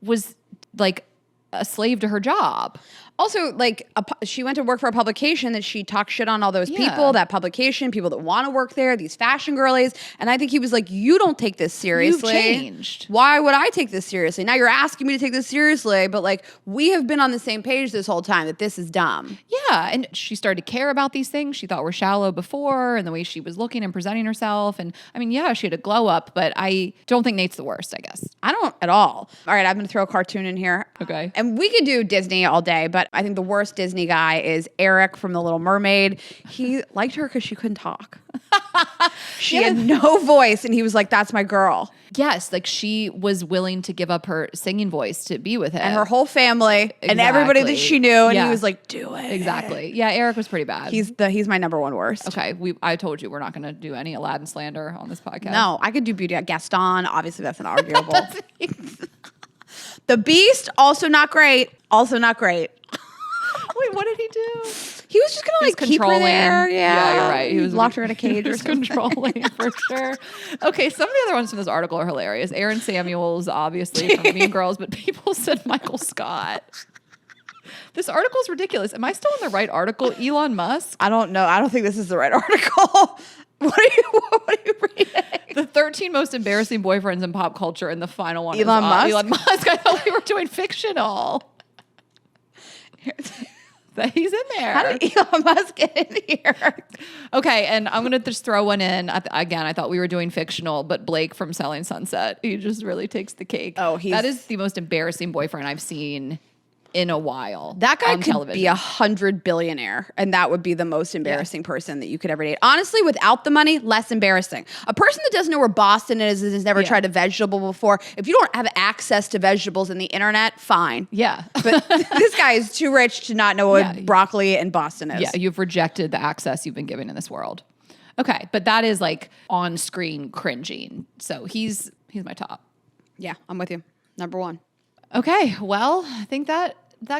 was like a slave to her job. Also, like, she went to work for a publication that she talked shit on all those people, that publication, people that want to work there, these fashion girlies. And I think he was like, you don't take this seriously. You've changed. Why would I take this seriously? Now you're asking me to take this seriously, but like, we have been on the same page this whole time that this is dumb. Yeah. And she started to care about these things she thought were shallow before, and the way she was looking and presenting herself. And I mean, yeah, she had a glow up, but I don't think Nate's the worst, I guess. I don't at all. All right, I'm going to throw a cartoon in here. Okay. And we could do Disney all day, but I think the worst Disney guy is Eric from The Little Mermaid. He liked her because she couldn't talk. She had no voice, and he was like, that's my girl. Yes, like she was willing to give up her singing voice to be with him. And her whole family and everybody that she knew, and he was like, do it. Exactly. Yeah, Eric was pretty bad. He's my number one worst. Okay, I told you we're not going to do any Aladdin slander on this podcast. No, I could do Beauty. Gaston, obviously that's an arguable. The Beast, also not great. Also not great. Wait, what did he do? He was just gonna like keep her there. Yeah, you're right. He was locked her in a cage or something. Controlling for sure. Okay, some of the other ones from this article are hilarious. Aaron Samuels, obviously from Mean Girls, but people said Michael Scott. This article is ridiculous. Am I still in the right article? Elon Musk? I don't know. I don't think this is the right article. What are you reading? The 13 most embarrassing boyfriends in pop culture, and the final one Elon is Musk? Elon Musk. I thought we were doing fictional. He's in there. How did Elon Musk get in here? Okay, and I'm going to just throw one in. Again, I thought we were doing fictional, but Blake from Selling Sunset, he just really takes the cake. Oh, that is the most embarrassing boyfriend I've seen in a while. That guy on could television. be 100 billionaire, and that would be the most embarrassing person that you could ever date. Honestly, without the money, less embarrassing. A person that doesn't know where Boston is and has never tried a vegetable before, if you don't have access to vegetables in the internet, fine. Yeah. But this guy is too rich to not know what broccoli and Boston is. Yeah, you've rejected the access you've been given in this world. Okay, but that is like on screen cringing. So he's my top. Yeah, I'm with you. Number one. Okay, well, I think that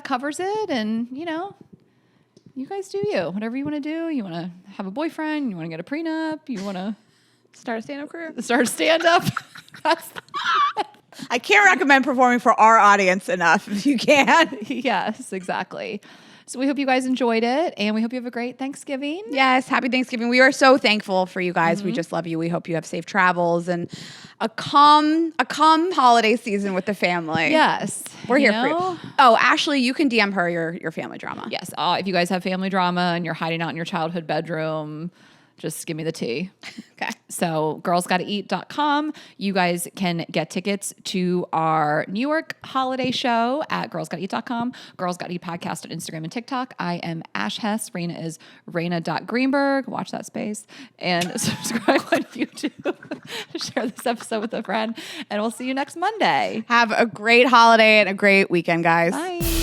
covers it. And you guys do you. Whatever you want to do. You want to have a boyfriend. You want to get a prenup. You want to Start a stand-up career. start stand-up. I can't recommend performing for our audience enough if you can. Yes, exactly. So we hope you guys enjoyed it, and we hope you have a great Thanksgiving. Yes, happy Thanksgiving. We are so thankful for you guys. We just love you. We hope you have safe travels and a calm holiday season with the family. Yes. We're here for you. Oh, Ashley, you can DM her your family drama. Yes. If you guys have family drama and you're hiding out in your childhood bedroom, just give me the tea. Okay. So girlsgottaeat.com. You guys can get tickets to our New York holiday show at girlsgottaeat.com. Girls Gotta Eat podcast on Instagram and TikTok. I am Ash Hess. Rayna is Rayna.Greenberg. Watch that space. And subscribe on YouTube. Share this episode with a friend. And we'll see you next Monday. Have a great holiday and a great weekend, guys. Bye.